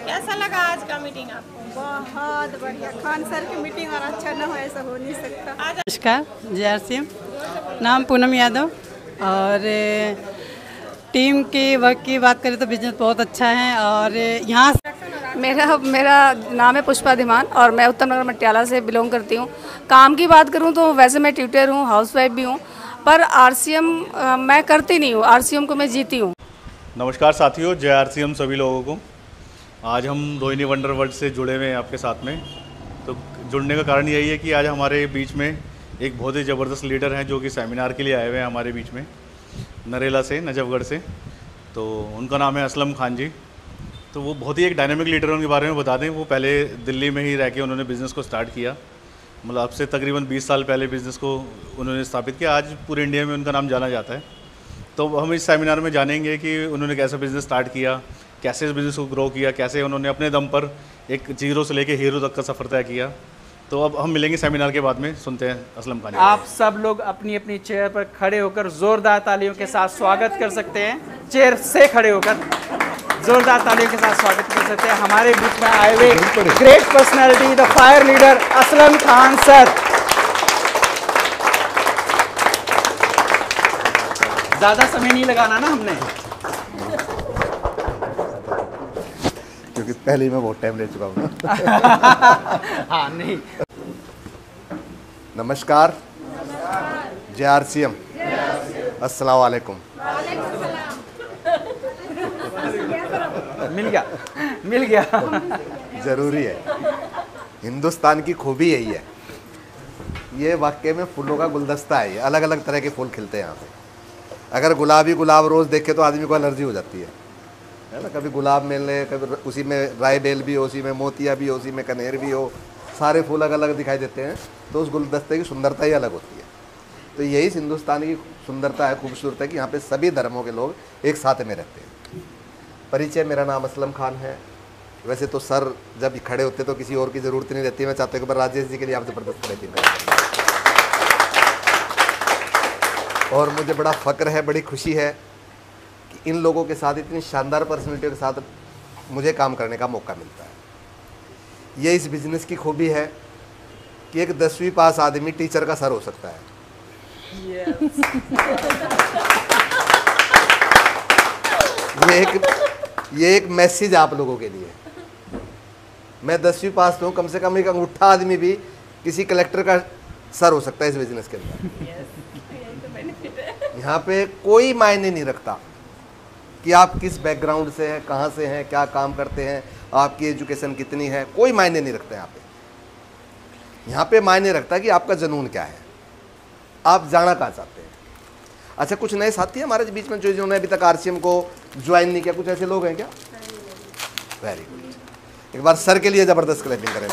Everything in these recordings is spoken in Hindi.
कैसा लगा आज का मीटिंग आपको? बहुत बढ़िया। खान सर की मीटिंग और अच्छा ना हो ऐसा हो नहीं सकता। नमस्कार, JRCM, नाम पूनम यादव। और टीम की वर्क की बात करें तो बिजनेस बहुत अच्छा है। और यहाँ मेरा नाम है पुष्पा धीमान और मैं उत्तर नगर मटियाला से बिलोंग करती हूँ। काम की बात करूँ तो वैसे मैं ट्यूटर हूँ, हाउसवाइफ भी हूँ, पर RCM मैं करती नहीं हूँ, RCM को मैं जीती हूँ। नमस्कार साथियों, JRCM सभी लोगों को। आज हम रोहिणी वंडर वर्ल्ड से जुड़े हुए हैं आपके साथ में। तो जुड़ने का कारण यही है कि आज हमारे बीच में एक बहुत ही ज़बरदस्त लीडर हैं जो कि सेमिनार के लिए आए हुए हैं हमारे बीच में, नरेला से, नजफगढ़ से। तो उनका नाम है असलम खान जी। तो वो बहुत ही एक डायनामिक लीडर, उनके बारे में बता दें। वो पहले दिल्ली में ही रह के उन्होंने बिज़नेस को स्टार्ट किया, मतलब अब से तकरीबन 20 साल पहले बिज़नेस को उन्होंने स्थापित किया। आज पूरे इंडिया में उनका नाम जाना जाता है। तो हम इस सेमिनार में जानेंगे कि उन्होंने कैसे बिज़नेस स्टार्ट किया, कैसे इस बिज़नेस को ग्रो किया, कैसे उन्होंने अपने दम पर एक जीरो से लेके हीरो तक का सफ़र तय किया। तो अब हम मिलेंगे सेमिनार के बाद में, सुनते हैं असलम खान। आप सब लोग अपनी अपनी चेयर पर खड़े होकर जोरदार तालियों के साथ स्वागत कर सकते हैं। चेयर से खड़े होकर जोरदार तालियों के साथ स्वागत कर सकते हैं हमारे बीच में आए हुए great personality, the fire leader Aslam Khan sir. ज़्यादा समय नहीं लगाना ना हमने, क्योंकि पहले ही मैं बहुत टाइम ले चुका हूँ। हाँ नहीं। नमस्कार, JRCM, अस्सलाम वालेकुम। मिल गया। ज़रूरी है, हिंदुस्तान की खूबी यही है। ये वाकई में फूलों का गुलदस्ता है। ये अलग अलग तरह के फूल खिलते हैं यहाँ पे। अगर गुलाबी गुलाब रोज़ देखे तो आदमी को एलर्जी हो जाती है ना। कभी गुलाब मिल ले, कभी उसी में राय बेल भी हो, उसी में मोतिया भी हो, उसी में कनेर भी हो, सारे फूल अलग अलग दिखाई देते हैं, तो उस गुलदस्ते की सुंदरता ही अलग होती है। तो यही हिंदुस्तान की सुंदरता है, खूबसूरत है कि यहाँ पे सभी धर्मों के लोग एक साथ में रहते हैं। परिचय, मेरा नाम असलम खान है। वैसे तो सर जब खड़े होते तो किसी और की ज़रूरत नहीं रहती। मैं चाहता हूँ कि राजेश जी के लिए आप ज़बरदस्त खड़े थे। और मुझे बड़ा फ़क्र है, बड़ी खुशी है कि इन लोगों के साथ, इतनी शानदार पर्सनैलिटियों के साथ मुझे काम करने का मौका मिलता है। ये इस बिज़नेस की खूबी है कि एक 10वीं पास आदमी टीचर का सर हो सकता है। ये एक मैसेज आप लोगों के लिए। मैं 10वीं पास हूँ, कम से कम एक अंगूठा आदमी भी किसी कलेक्टर का सर हो सकता है इस बिज़नेस के अंदर। यहाँ पे कोई मायने नहीं रखता कि आप किस बैकग्राउंड से हैं, कहाँ से हैं, क्या काम करते हैं, आपकी एजुकेशन कितनी है, कोई मायने नहीं रखता यहाँ पे। यहाँ पे मायने रखता है कि आपका जुनून क्या है, आप जाना कहाँ चाहते हैं। अच्छा, कुछ नए साथी हैं हमारे बीच में जिन्होंने अभी तक RCM को ज्वाइन नहीं किया, कुछ ऐसे लोग हैं क्या? Very good. एक बार सर के लिए ज़बरदस्त क्लैपिंग करें।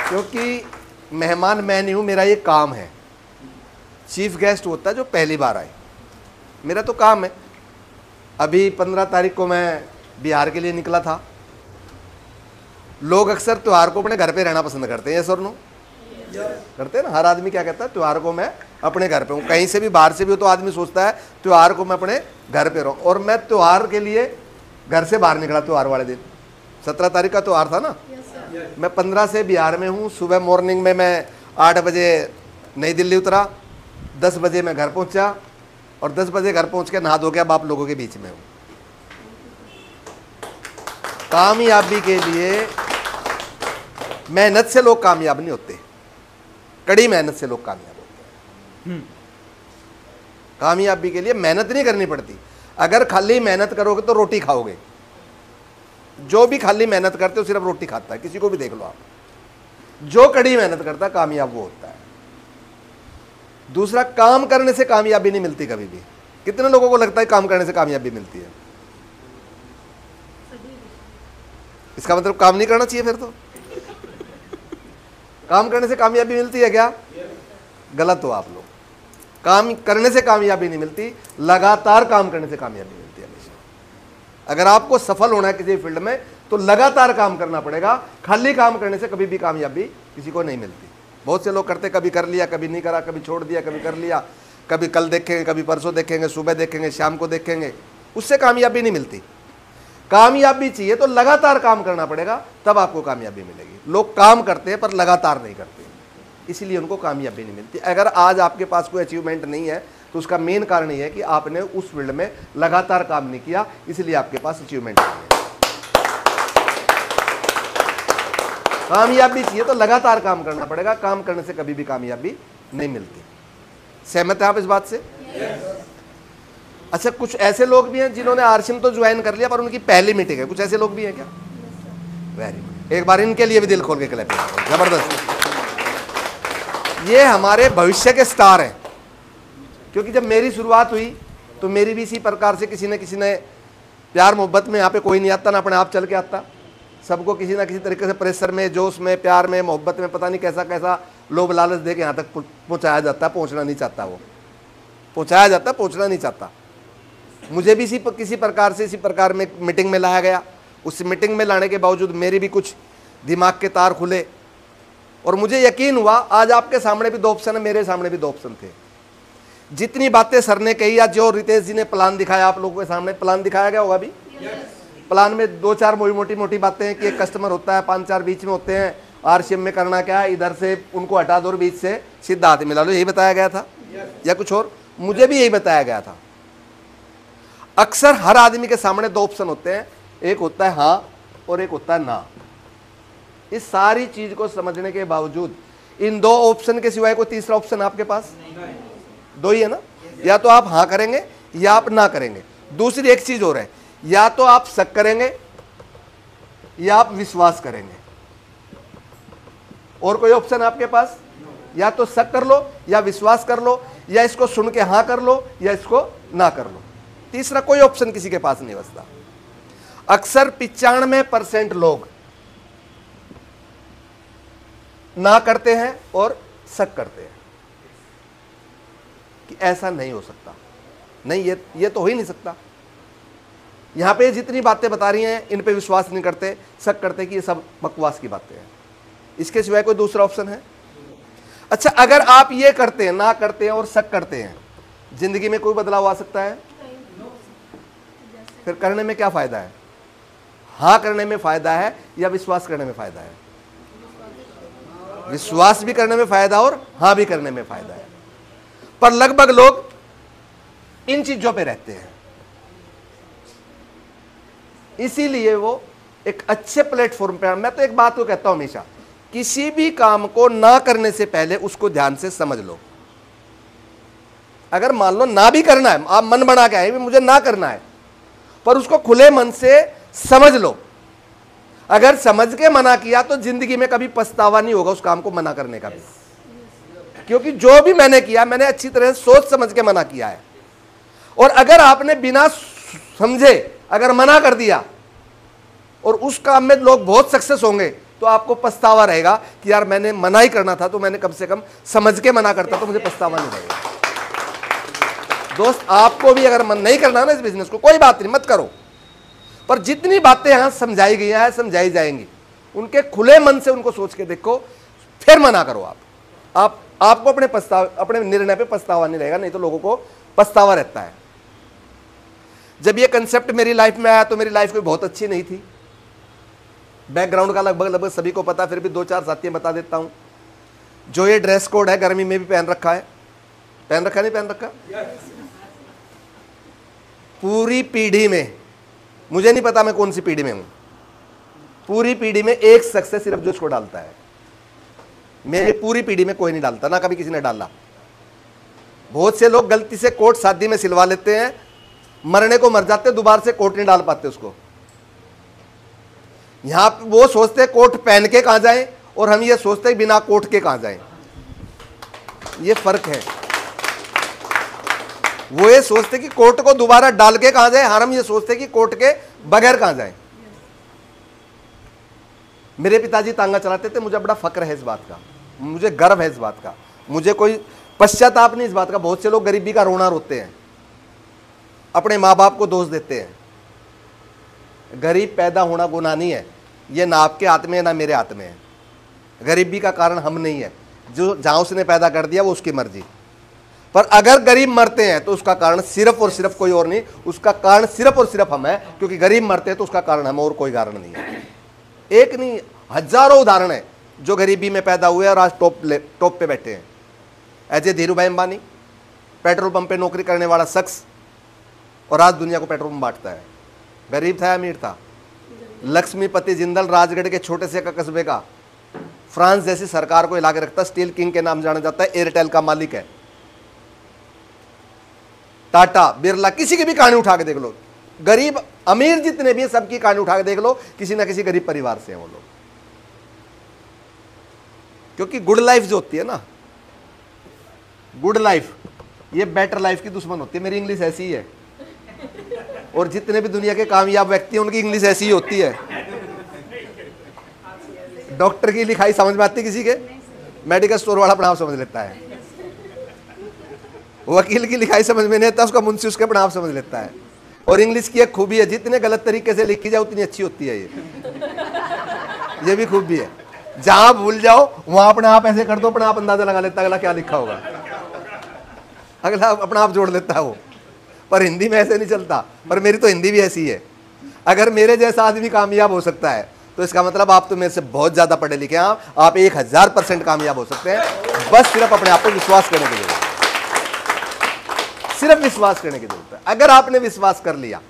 क्योंकि मेहमान मैं नहीं हूँ, मेरा ये काम है। चीफ गेस्ट होता है जो पहली बार आए, मेरा तो काम है। अभी 15 तारीख को मैं बिहार के लिए निकला था। लोग अक्सर त्यौहार को अपने घर पे रहना पसंद करते हैं, यस और नो? करते हैं ना। हर आदमी क्या कहता है, त्यौहार को मैं अपने घर पे हूँ। कहीं से भी बाहर से भी हो तो आदमी सोचता है त्यौहार को मैं अपने घर पे रहूँ। और मैं त्यौहार के लिए घर से बाहर निकला। त्यौहार वाले दिन 17 तारीख का त्यौहार था ना। मैं 15 से बिहार में हूँ। सुबह मॉर्निंग में मैं 8 बजे नई दिल्ली उतरा, 10 बजे मैं घर पहुँचा और 10 बजे घर पहुँच के नहा धो के अब आप लोगों के बीच में हूँ। कामयाबी के लिए मेहनत से लोग कामयाब नहीं होते, कड़ी मेहनत से लोग कामयाब होते हैं। कामयाबी के लिए मेहनत नहीं करनी पड़ती। अगर खाली मेहनत करोगे तो रोटी खाओगे। जो भी खाली मेहनत करते हो सिर्फ रोटी खाता है, किसी को भी देख लो आप। जो कड़ी मेहनत करता है कामयाब वो होता है। दूसरा, काम करने से कामयाबी नहीं मिलती कभी भी। कितने लोगों को लगता है काम करने से कामयाबी मिलती है? इसका मतलब काम नहीं करना चाहिए फिर तो। काम करने से कामयाबी मिलती है क्या? गलत हो आप लोग। काम करने से कामयाबी नहीं मिलती, लगातार काम करने से कामयाबी मिलती है हमेशा। अगर आपको सफल होना है किसी फील्ड में तो लगातार काम करना पड़ेगा। खाली काम करने से कभी भी कामयाबी किसी को नहीं मिलती। बहुत से लोग करते, कभी कर लिया, कभी नहीं करा, कभी छोड़ दिया, कभी कर लिया, कभी कल देखेंगे, कभी परसों देखेंगे, सुबह देखेंगे, शाम को देखेंगे। उससे कामयाबी नहीं मिलती। कामयाबी चाहिए तो लगातार काम करना पड़ेगा, तब आपको कामयाबी मिलेगी। लोग काम करते हैं पर लगातार नहीं करते, इसलिए उनको कामयाबी नहीं मिलती। अगर आज आपके पास कोई अचीवमेंट नहीं है तो उसका मेन कारण ये है कि आपने उस फील्ड में लगातार काम नहीं किया, इसलिए आपके पास अचीवमेंट नहीं है। कामयाबी चाहिए तो लगातार काम करना पड़ेगा, काम करने से कभी भी कामयाबी नहीं मिलती। सहमत है आप इस बात से? अच्छा, कुछ ऐसे लोग भी हैं जिन्होंने आरसीएम तो ज्वाइन कर लिया पर उनकी पहली मीटिंग है, कुछ ऐसे लोग भी हैं क्या? वेरी गुड, एक बार इनके लिए भी दिल खोल के क्लैप करो, जबरदस्त। ये हमारे भविष्य के स्टार हैं, क्योंकि जब मेरी शुरुआत हुई तो मेरी भी इसी प्रकार से किसी ने प्यार मोहब्बत में, यहाँ पे कोई नहीं आता ना अपने आप चल के आता, सबको किसी ना किसी तरीके से प्रेशर में, जोश में, प्यार में, मोहब्बत में, पता नहीं कैसा कैसा लोभ लालच दे के यहाँ तक पहुँचाया जाता है। पहुँचना नहीं चाहता वो, पहुँचाया जाता है, पहुँचना नहीं चाहता। मुझे भी किसी प्रकार से इसी प्रकार में मीटिंग में लाया गया। उस मीटिंग में लाने के बावजूद मेरी भी कुछ दिमाग के तार खुले और मुझे यकीन हुआ, आज आपके सामने भी 2 ऑप्शन है, मेरे सामने भी 2 ऑप्शन थे। जितनी बातें सर ने कही या जो रितेश जी ने प्लान दिखाया, आप लोगों के सामने प्लान दिखाया गया होगा भी। प्लान में 2-4 मोटी मोटी बातें हैं कि एक कस्टमर होता है, 5-4 बीच में होते हैं, आरसीएम में करना क्या है, इधर से उनको हटा दो और बीच से सीधा हाथ मिला लो, यही बताया गया था या कुछ और? मुझे भी यही बताया गया था। अक्सर हर आदमी के सामने 2 ऑप्शन होते हैं, एक होता है हाँ और एक होता है ना। इस सारी चीज को समझने के बावजूद इन 2 ऑप्शन के सिवाय कोई तीसरा ऑप्शन आपके पास 2 ही है ना, या तो आप हाँ करेंगे या आप ना करेंगे। दूसरी एक चीज और है, या तो आप शक करेंगे या आप विश्वास करेंगे, और कोई ऑप्शन आपके पास? या तो शक कर लो या विश्वास कर लो, या इसको सुन के हाँ कर लो या इसको ना कर लो। तीसरा कोई ऑप्शन किसी के पास नहीं बचता। अक्सर 95% लोग ना करते हैं और शक करते हैं कि ऐसा नहीं हो सकता, नहीं ये तो हो ही नहीं सकता। यहां पे जितनी बातें बता रही हैं इन पे विश्वास नहीं करते, शक करते कि ये सब बकवास की बातें हैं। इसके सिवाय कोई दूसरा ऑप्शन है? अच्छा, अगर आप ये करते हैं, ना करते हैं और शक करते हैं, जिंदगी में कोई बदलाव आ सकता है? फिर करने में क्या फायदा है? हाँ करने में फायदा है या विश्वास करने में फायदा है? विश्वास भी करने में फायदा और हाँ भी करने में फायदा है, पर लगभग लोग इन चीजों पे रहते हैं। इसीलिए वो एक अच्छे प्लेटफॉर्म पे, मैं तो एक बात को कहता हूं हमेशा, किसी भी काम को ना करने से पहले उसको ध्यान से समझ लो। अगर मान लो ना भी करना है, आप मन बना के आए मुझे ना करना है, पर उसको खुले मन से समझ लो। अगर समझ के मना किया तो जिंदगी में कभी पछतावा नहीं होगा उस काम को मना करने का भी, क्योंकि जो भी मैंने किया मैंने अच्छी तरह सोच समझ के मना किया है। और अगर आपने बिना समझे अगर मना कर दिया और उस काम में लोग बहुत सक्सेस होंगे तो आपको पछतावा रहेगा कि यार मैंने मना ही करना था तो मैंने कम से कम समझ के मना करता तो मुझे पछतावा नहीं रहेगा। दोस्त, आपको भी अगर मन नहीं करना ना इस बिजनेस को, कोई बात नहीं, मत करो, पर जितनी बातें यहां समझाई गई हैं, समझाई जाएंगी, उनके खुले मन से उनको सोच के देखो, फिर मना करो। आपको अपने निर्णय पे पछतावा नहीं रहेगा, नहीं तो लोगों को पछतावा रहता है। जब ये कंसेप्ट मेरी लाइफ में आया तो मेरी लाइफ कोई बहुत अच्छी नहीं थी। बैकग्राउंड का लगभग सभी को पता, फिर भी 2-4 साथियां बता देता हूं। जो ये ड्रेस कोड है, गर्मी में भी पहन रखा है, पहन रखा नहीं पहन रखा? पूरी पीढ़ी में, मुझे नहीं पता मैं कौन सी पीढ़ी में हूं, पूरी पीढ़ी में एक शख्स है सिर्फ जो इसको डालता है। मेरी पूरी पीढ़ी में कोई नहीं डालता, ना कभी किसी ने डाला। बहुत से लोग गलती से कोट शादी में सिलवा लेते हैं, मरने को मर जाते, दोबारा से कोट नहीं डाल पाते उसको। यहां वो सोचते कोट पहन के कहां जाएं और हम ये सोचते बिना कोट के कहां जाएं। ये फर्क है। वो ये सोचते कि कोट को दोबारा डाल के कहां जाए, हम ये सोचते कि कोट के बगैर कहां जाए। मेरे पिताजी तांगा चलाते थे, मुझे बड़ा फक्र है इस बात का, मुझे गर्व है इस बात का, मुझे कोई पश्चाताप नहीं इस बात का। बहुत से लोग गरीबी का रोना रोते हैं, अपने माँ बाप को दोष देते हैं। गरीब पैदा होना गुनाह नहीं है, ये ना आपके हाथ में है ना मेरे हाथ में है। गरीबी का कारण हम नहीं है, जो जहां उसने पैदा कर दिया वो उसकी मर्जी। पर अगर गरीब मरते हैं तो उसका कारण सिर्फ और सिर्फ कोई और नहीं, उसका कारण सिर्फ और सिर्फ हम है, क्योंकि गरीब मरते हैं तो उसका कारण हम, और कोई कारण नहीं है। एक नहीं, हजारों उदाहरण है जो गरीबी में पैदा हुए और आज टॉप पे बैठे हैं। ऐसे धीरू भाई अंबानी, पेट्रोल पंप पे नौकरी करने वाला शख्स, और आज दुनिया को पेट्रोल पंप बांटता है। गरीब था या अमीर था? लक्ष्मीपति जिंदल राजगढ़ के छोटे से कस्बे का, फ्रांस जैसी सरकार को हिला के रखता, स्टील किंग के नाम जाना जाता है, एयरटेल का मालिक है। टाटा, बिरला, किसी की भी कहानी उठा के देख लो, गरीब अमीर जितने भी हैं सबकी कहानी उठा के देख लो, किसी ना किसी गरीब परिवार से हैं वो लोग। क्योंकि गुड लाइफ जो होती है ना, गुड लाइफ, ये बेटर लाइफ की दुश्मन होती है। मेरी इंग्लिश ऐसी ही है, और जितने भी दुनिया के कामयाब व्यक्ति हैं उनकी इंग्लिश ऐसी ही होती है। डॉक्टर की लिखाई समझ में आती है किसी के, मेडिकल स्टोर वाला अपना आप समझ लेता है। वकील की लिखाई समझ में नहीं आता, उसका मुंशी उसके अपना आप समझ लेता है। और इंग्लिश की एक खूबी है, जितने गलत तरीके से लिखी जाए उतनी अच्छी होती है। ये भी खूबी है, जहां भूल जाओ वहां अपने आप ऐसे कर दो, अपने आप अंदाजा लगा लेता है अगला क्या लिखा होगा, अगला अपना आप जोड़ लेता है वो। पर हिंदी में ऐसे नहीं चलता। पर मेरी तो हिंदी भी ऐसी है, अगर मेरे जैसा आदमी कामयाब हो सकता है तो इसका मतलब आप तो मेरे से बहुत ज्यादा पढ़े लिखे हैं। आप 1000% कामयाब हो सकते हैं, बस सिर्फ अपने आप पर विश्वास करने की जरूरत है। सिर्फ विश्वास करने की जरूरत है। अगर आपने विश्वास कर लिया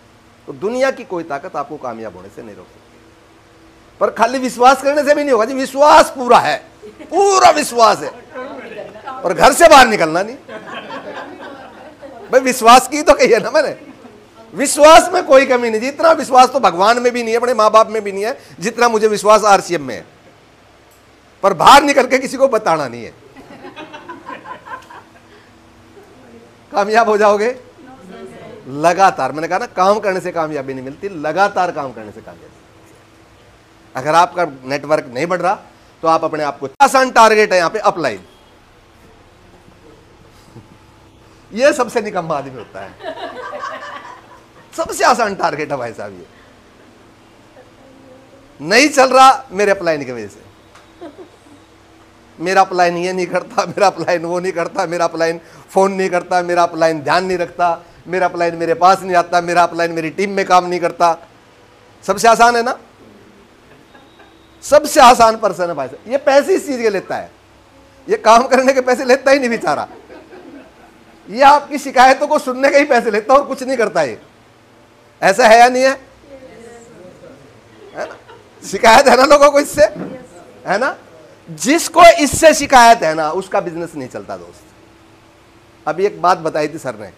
तो दुनिया की कोई ताकत आपको कामयाब होने से नहीं रोक सकती। पर खाली विश्वास करने से भी नहीं होगा जी, विश्वास पूरा है, पूरा विश्वास है, और घर से बाहर निकलना नहीं। भाई विश्वास की तो कही है ना मैंने, विश्वास में कोई कमी नहीं। जितना विश्वास तो भगवान में भी नहीं है, अपने माँ बाप में भी नहीं है, जितना मुझे विश्वास आरसीएम में है। पर बाहर निकल के किसी को बताना नहीं है। कामयाब हो जाओगे लगातार। मैंने कहा ना, काम करने से कामयाबी नहीं मिलती, लगातार काम करने से कामयाबी। अगर आपका नेटवर्क नहीं बढ़ रहा तो आप अपने आप को, आसान टारगेट है यहाँ पे, अप्लाई। ये सबसे निकम्मा आदमी होता है, सबसे आसान टारगेट है भाई साहब। ये नहीं चल रहा मेरे अपलाइन की वजह से, मेरा अपलाइन ये नहीं करता, मेरा अपलाइन वो नहीं करता, मेरा अपलाइन फोन नहीं करता, मेरा अपलाइन ध्यान नहीं रखता, मेरा अपलाइन मेरे पास नहीं आता, मेरा अपलाइन मेरी टीम में काम नहीं करता। सबसे आसान है ना, सबसे आसान पर्सन है भाई साहब। ये पैसे इस चीज के लेता है, ये काम करने के पैसे लेता ही नहीं बेचारा, ये आपकी शिकायतों को सुनने के ही पैसे लेता और कुछ नहीं करता। ये ऐसा है या नहीं है? है ना? शिकायत है ना लोगों को इससे, है ना? जिसको इससे शिकायत है ना, उसका बिजनेस नहीं चलता दोस्त। अभी एक बात बताई थी सर ने,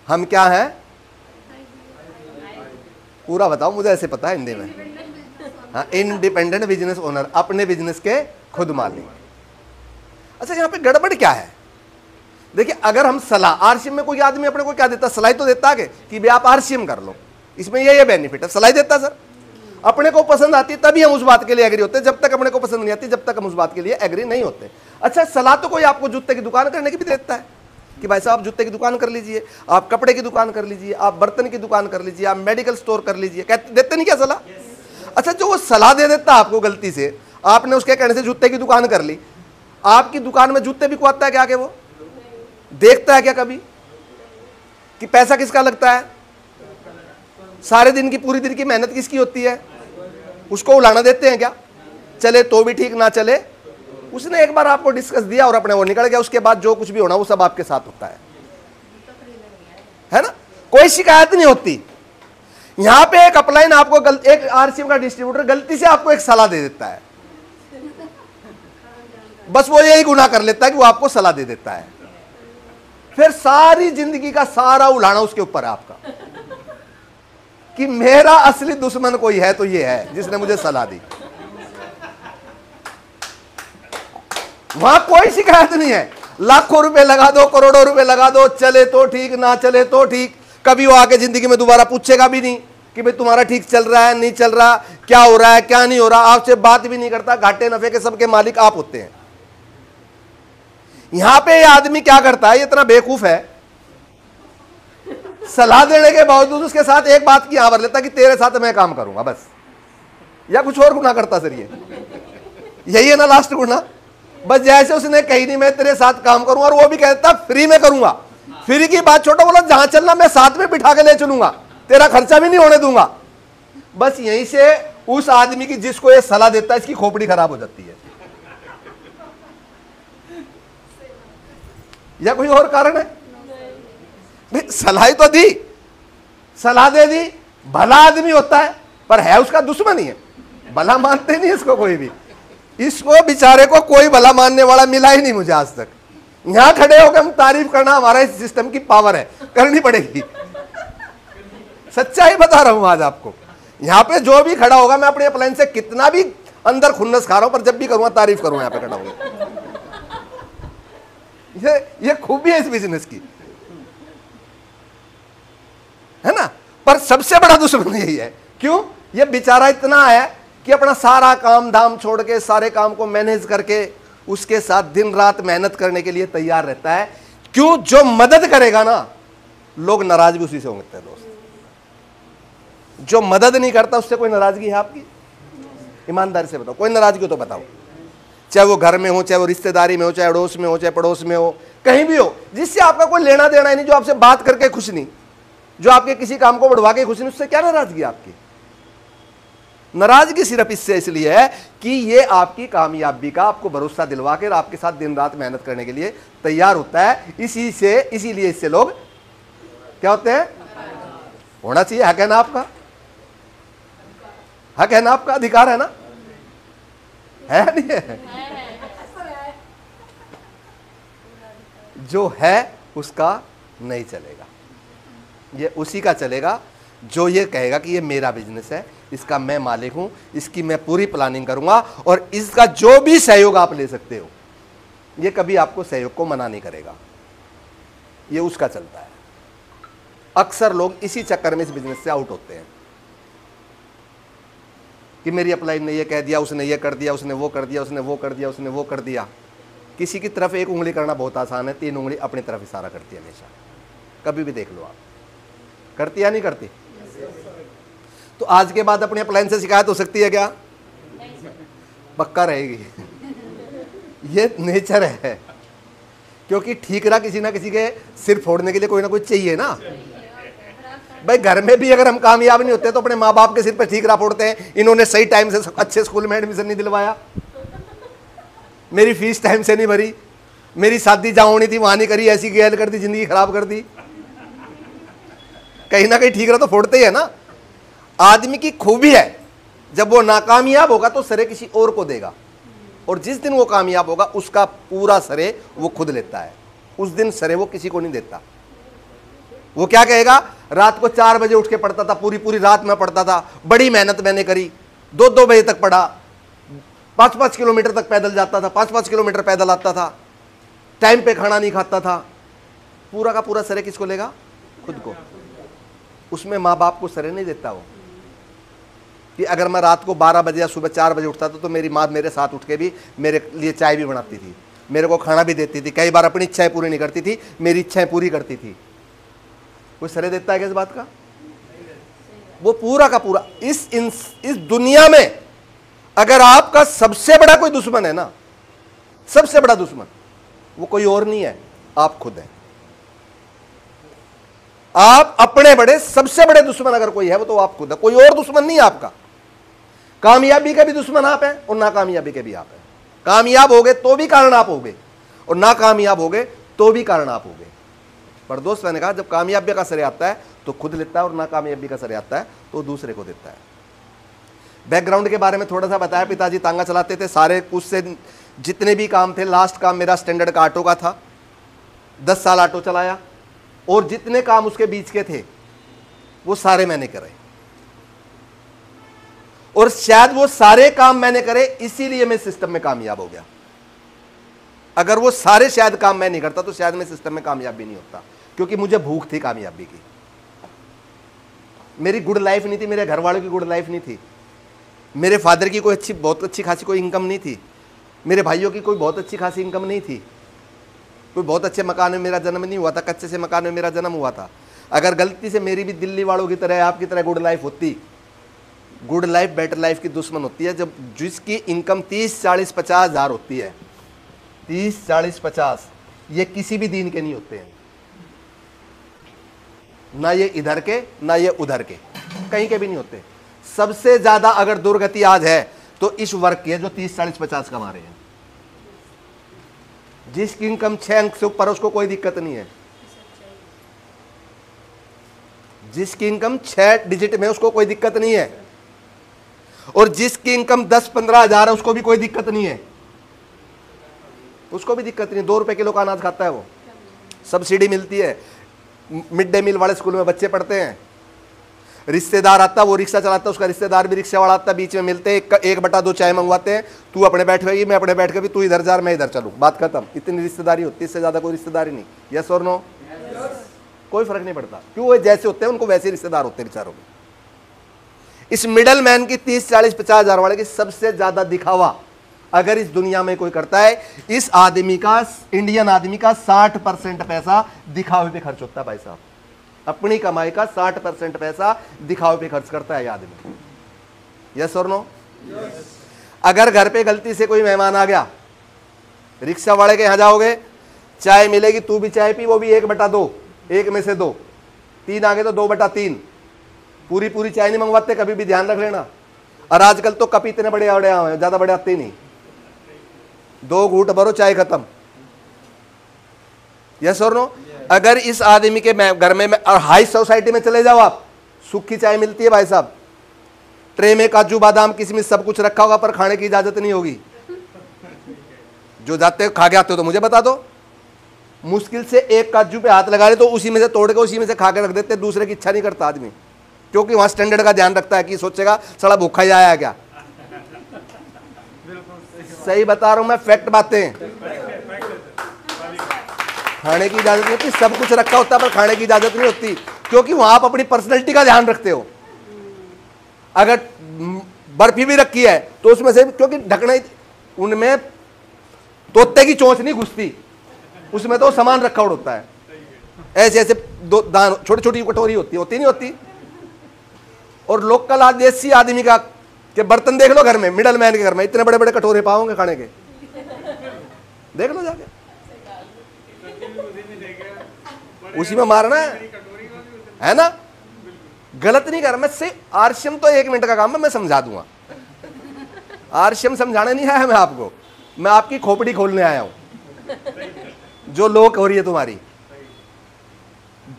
हम क्या हैं? पूरा बताओ, मुझे ऐसे पता है हिंदी में। हाँ, इंडिपेंडेंट बिजनेस ओनर, अपने बिजनेस के खुद मालिक। अच्छा, यहाँ पे गड़बड़ क्या है? देखिए, अगर हम सलाह, आरसीएम में कोई आदमी अपने को क्या देता, सलाह तो देता है कि भाई आप आरसीएम कर लो, इसमें ये बेनिफिट है, सलाह देता सर। अपने को पसंद आती है तभी हम उस बात के लिए एग्री होते हैं, जब तक अपने को पसंद नहीं आती जब तक हम उस बात के लिए एग्री नहीं होते। अच्छा, सलाह तो कोई आपको जूते की दुकान करने की भी देता है कि भाई साहब आप जूते की दुकान कर लीजिए, आप कपड़े की दुकान कर लीजिए, आप बर्तन की दुकान कर लीजिए, आप मेडिकल स्टोर कर लीजिए, कहते देते नहीं क्या सलाह? अच्छा, जो वो सलाह दे देता है आपको गलती से, आपने उसके कहने से जूते की दुकान कर ली, आपकी दुकान में जूते बिकवाता है क्या? आगे वो देखता है क्या कभी कि पैसा किसका लगता है? सारे दिन की, पूरी दिन की मेहनत किसकी होती है? उसको उलाना देते हैं क्या? चले तो भी ठीक, ना चले उसने एक बार आपको डिस्कस दिया और अपने वो निकल गया, उसके बाद जो कुछ भी होना वो सब आपके साथ होता है ना? कोई शिकायत नहीं होती। यहां पे एक अपलाइन आपको एक आरसीएम का डिस्ट्रीब्यूटर गलती से आपको एक सलाह दे देता है, बस वो यही गुनाह कर लेता है कि वो आपको सलाह दे देता है, फिर सारी जिंदगी का सारा उलाना उसके ऊपर है आपका कि मेरा असली दुश्मन कोई है तो ये है जिसने मुझे सलाह दी। वहां कोई शिकायत नहीं है, लाखों रुपए लगा दो, करोड़ों रुपए लगा दो, चले तो ठीक, ना चले तो ठीक। कभी वो आके जिंदगी में दोबारा पूछेगा भी नहीं कि भाई तुम्हारा ठीक चल रहा है, नहीं चल रहा, क्या हो रहा है, क्या नहीं हो रहा, आपसे बात भी नहीं करता। घाटे नफे के सबके मालिक आप होते हैं। यहां पे ये आदमी क्या करता है, ये इतना बेवकूफ है, सलाह देने के बावजूद उसके साथ एक बात की भर लेता कि तेरे साथ मैं काम करूंगा बस, या कुछ और गुनाह करता सर। ये यही है ना लास्ट गुनाह, बस जैसे उसने कही नहीं मैं तेरे साथ काम करूंगा, और वो भी कहता फ्री में करूंगा। फ्री की बात छोटा, बोला जहां चलना मैं साथ में बिठा के ले चलूंगा, तेरा खर्चा भी नहीं होने दूंगा। बस यहीं से उस आदमी की जिसको ये सलाह देता है इसकी खोपड़ी खराब हो जाती है, या कोई और कारण है? भाई सलाह तो दी, सलाह दे दी, भला आदमी होता है पर है उसका दुश्मन ही है, भला मानते नहीं इसको कोई भी। इसको बेचारे को कोई भला मानने वाला मिला ही नहीं मुझे आज तक। यहां खड़े होकर हम तारीफ करना हमारा इस सिस्टम की पावर है, करनी पड़ेगी। सच्चाई बता रहा हूं आज आपको। यहां पे जो भी खड़ा होगा, मैं अपने अप्लायंस से कितना भी अंदर खुन्नस खा रहा हूं, पर जब भी करूंगा तारीफ करूंगा यहां पे खड़ा होगा। ये खूबी है इस बिजनेस की, है ना। पर सबसे बड़ा दुश्मन यही है। क्यों? ये बेचारा इतना है कि अपना सारा काम धाम छोड़ के, सारे काम को मैनेज करके, उसके साथ दिन रात मेहनत करने के लिए तैयार रहता है। क्यों? जो मदद करेगा ना, लोग नाराज भी उसी से होंगे दोस्त। जो मदद नहीं करता उससे कोई नाराजगी है आपकी? ईमानदारी से बताओ, कोई नाराजगी हो तो बताओ। चाहे वो घर में हो, चाहे वो रिश्तेदारी में हो, चाहे अड़ोस में हो, चाहे पड़ोस में हो, कहीं भी हो, जिससे आपका कोई लेना देना ही नहीं, जो आपसे बात करके खुश नहीं, जो आपके किसी काम को बढ़वा के खुश नहीं, उससे क्या नाराजगी आपकी? नाराजगी सिर्फ इससे इसलिए है कि ये आपकी कामयाबी का आपको भरोसा दिलवा कर आपके साथ दिन रात मेहनत करने के लिए तैयार होता है। इसीलिए इससे लोग क्या होते हैं? होना चाहिए। हक है ना आपका, हक है ना आपका, अधिकार है ना, है नहीं है? जो है उसका नहीं चलेगा, ये उसी का चलेगा जो ये कहेगा कि ये मेरा बिजनेस है, इसका मैं मालिक हूं, इसकी मैं पूरी प्लानिंग करूंगा, और इसका जो भी सहयोग आप ले सकते हो, ये कभी आपको सहयोग को मना नहीं करेगा। ये उसका चलता है। अक्सर लोग इसी चक्कर में इस बिजनेस से आउट होते हैं कि मेरी अपलाइन ने ये कह दिया, उसने ये कर दिया, उसने वो कर दिया, उसने वो कर दिया, उसने वो कर दिया। किसी की तरफ एक उंगली करना बहुत आसान है, 3 उंगली अपनी तरफ इशारा करती है हमेशा। कभी भी देख लो आप, करती या नहीं करती? तो आज के बाद अपने अपलाइन से शिकायत हो सकती है क्या? पक्का रहेगी। ये नेचर है, क्योंकि ठीकरा किसी ना किसी के सिर फोड़ने के लिए कोई ना कोई चाहिए ना। भाई घर में भी अगर हम कामयाब नहीं होते तो अपने माँ बाप के सिर पर ठीकरा फोड़ते हैं, इन्होंने सही टाइम से अच्छे स्कूल में एडमिशन नहीं दिलवाया, मेरी फीस टाइम से नहीं भरी, मेरी शादी जहां होनी थी वहां नहीं करी, ऐसी गैल कर दी, जिंदगी खराब कर दी। कहीं ना कहीं ठीकरा तो फोड़ते ही है ना। आदमी की खूबी है, जब वो नाकामयाब होगा तो सरे किसी और को देगा, और जिस दिन वो कामयाब होगा उसका पूरा सरे वो खुद लेता है। उस दिन सरे वो किसी को नहीं देता। वो क्या कहेगा? रात को 4 बजे उठ के पढ़ता था, पूरी पूरी रात में पढ़ता था, बड़ी मेहनत मैंने करी, 2-2 बजे तक पढ़ा, 5-5 किलोमीटर तक पैदल जाता था, 5-5 किलोमीटर पैदल आता था, टाइम पे खाना नहीं खाता था। पूरा का पूरा सरे किसको लेगा? खुद को। उसमें माँ बाप को सरे नहीं देता वो, कि अगर मैं रात को 12 बजे या सुबह 4 बजे उठता था तो मेरी माँ मेरे साथ उठ के भी मेरे लिए चाय भी बनाती थी, मेरे को खाना भी देती थी, कई बार अपनी इच्छाएं पूरी नहीं करती थी, मेरी इच्छाएं पूरी करती थी। कोई सरे देता है क्या इस बात का? वो पूरा का पूरा इस दुनिया में अगर आपका सबसे बड़ा कोई दुश्मन है ना, सबसे बड़ा दुश्मन, वो कोई और नहीं है, आप खुद हैं। आप अपने बड़े सबसे बड़े दुश्मन अगर कोई है वो तो आप खुद है, कोई और दुश्मन नहीं है आपका। कामयाबी के भी दुश्मन आप हैं और नाकामयाबी के भी आप हैं। कामयाब होगे तो भी कारण आप होगे, और नाकामयाब होगे तो भी कारण आप होगे। पर दोस्त मैंने कहा, जब कामयाबी का श्रेय आता है तो खुद लेता है, और नाकामयाबी का श्रेय आता है तो दूसरे को देता है। बैकग्राउंड के बारे में थोड़ा सा बताया। पिताजी तांगा चलाते थे, सारे उससे जितने भी काम थे, लास्ट काम मेरा स्टैंडर्ड का ऑटो का था, 10 साल ऑटो चलाया, और जितने काम उसके बीच के थे वो सारे मैंने करे, और शायद वो सारे काम मैंने करे इसीलिए मैं सिस्टम में कामयाब हो गया। अगर वो सारे शायद काम मैं नहीं करता तो शायद मैं सिस्टम में कामयाब भी नहीं होता, क्योंकि मुझे भूख थी कामयाबी की। मेरी गुड लाइफ नहीं थी, मेरे घर वालों की गुड लाइफ नहीं थी, मेरे फादर की कोई बहुत अच्छी खासी कोई इनकम नहीं थी, मेरे भाइयों की कोई बहुत अच्छी खासी इनकम नहीं थी, कोई बहुत अच्छे मकान में मेरा जन्म नहीं हुआ था, कच्चे से मकान में मेरा जन्म हुआ था। अगर गलती से मेरी भी दिल्ली वालों की तरह, आपकी तरह गुड लाइफ होती, गुड लाइफ बेटर लाइफ की दुश्मन होती है। जब जिसकी इनकम 30, 40, 50 हज़ार होती है, 30, 40, 50 ये किसी भी दीन के नहीं होते हैं, ना ये इधर के ना ये उधर के, कहीं के भी नहीं होते। सबसे ज्यादा अगर दुर्गति आज है तो इस वर्ग की है जो 30, 40, 50 कमा रहे हैं। जिसकी इनकम 6 अंक से ऊपर उसको कोई दिक्कत नहीं है, जिसकी इनकम 6 डिजिट में उसको कोई दिक्कत नहीं है, और जिसकी इनकम 10-15 हजार है उसको भी कोई दिक्कत नहीं है, उसको भी दिक्कत नहीं। 2 रुपए किलो का अनाज खाता है वो, सब्सिडी मिलती है, मिड डे मील वाले स्कूल में बच्चे पढ़ते हैं। रिश्तेदार आता है, वो रिक्शा चलाता है, उसका रिश्तेदार भी रिक्शा वाला आता है, बीच में मिलते हैं, 1/2 चाय मंगवाते हैं, तू अपने बैठेगी मैं अपने बैठ के भी, तू इधर जा मैं इधर चलूँ, बात खत्म। इतनी रिश्तेदारी होती है, इससे ज्यादा कोई रिश्तेदारी नहीं। यस और नो? कोई फर्क नहीं पड़ता, क्यों? वो जैसे होते हैं उनको वैसे रिश्तेदार होते हैं बेचारों में। इस मिडल मैन की 30, 40, 50 हजार वाले की सबसे ज्यादा दिखावा अगर इस दुनिया में कोई करता है, इस आदमी का, इंडियन आदमी का 60% पैसा दिखावे पे खर्च होता है भाई साहब। अपनी कमाई का 60% पैसा दिखावे पे खर्च करता है ये आदमी। यस और नो? अगर घर पे गलती से कोई मेहमान आ गया, रिक्शा वाले के यहां जाओगे, चाय मिलेगी, तू भी चाय पी, वो भी 1/2, 1 में से 2, 3 आ गए तो 2/3, पूरी चाय नहीं मंगवाते, कभी भी ध्यान रख लेना। और आजकल तो कप इतने बड़े बड़े आए, ज्यादा बड़े आते ही नहीं, 2 घूंट भरो चाय खत्म। यस और नो? अगर इस आदमी के घर में और हाई सोसाइटी में चले जाओ आप, सूखी चाय मिलती है भाई साहब, ट्रे में काजू बादाम किशमिश सब कुछ रखा होगा, पर खाने की इजाजत नहीं होगी। जो जाते हो खा के आते हो तो मुझे बता दो, मुश्किल से एक काजू पे हाथ लगा ले तो उसी में से तोड़ के उसी में से खा के रख देते, दूसरे की इच्छा नहीं करता आदमी, क्योंकि वहां स्टैंडर्ड का ध्यान रखता है कि सोचेगा साला भूखा ही आया क्या। सही बता रहा हूं मैं, फैक्ट बातें। खाने की इजाजत नहीं होती, सब कुछ रखा होता है पर खाने की इजाजत नहीं होती, क्योंकि वहां आप अपनी पर्सनैलिटी का ध्यान रखते हो। अगर बर्फी भी रखी है तो उसमें से, क्योंकि ढकना, उनमें तोते की चोंच नहीं घुसती, उसमें तो सामान रखा होता है, ऐसे ऐसे 2 दान, छोटी छोटी कटोरी होती नहीं होती। और लोकल देसी आदमी का कि बर्तन देख लो घर में, मिडल मैन के घर में इतने बड़े बड़े कटोरे पाओगे खाने के, देख लो जाके, उसी में मारना है ना? गलत नहीं कर, मैं से आरसीएम तो 1 मिनट का काम है, मैं समझा दूंगा। आरसीएम समझाने नहीं आया मैं आपको, मैं आपकी खोपड़ी खोलने आया हूं। जो लोग हो रही है तुम्हारी,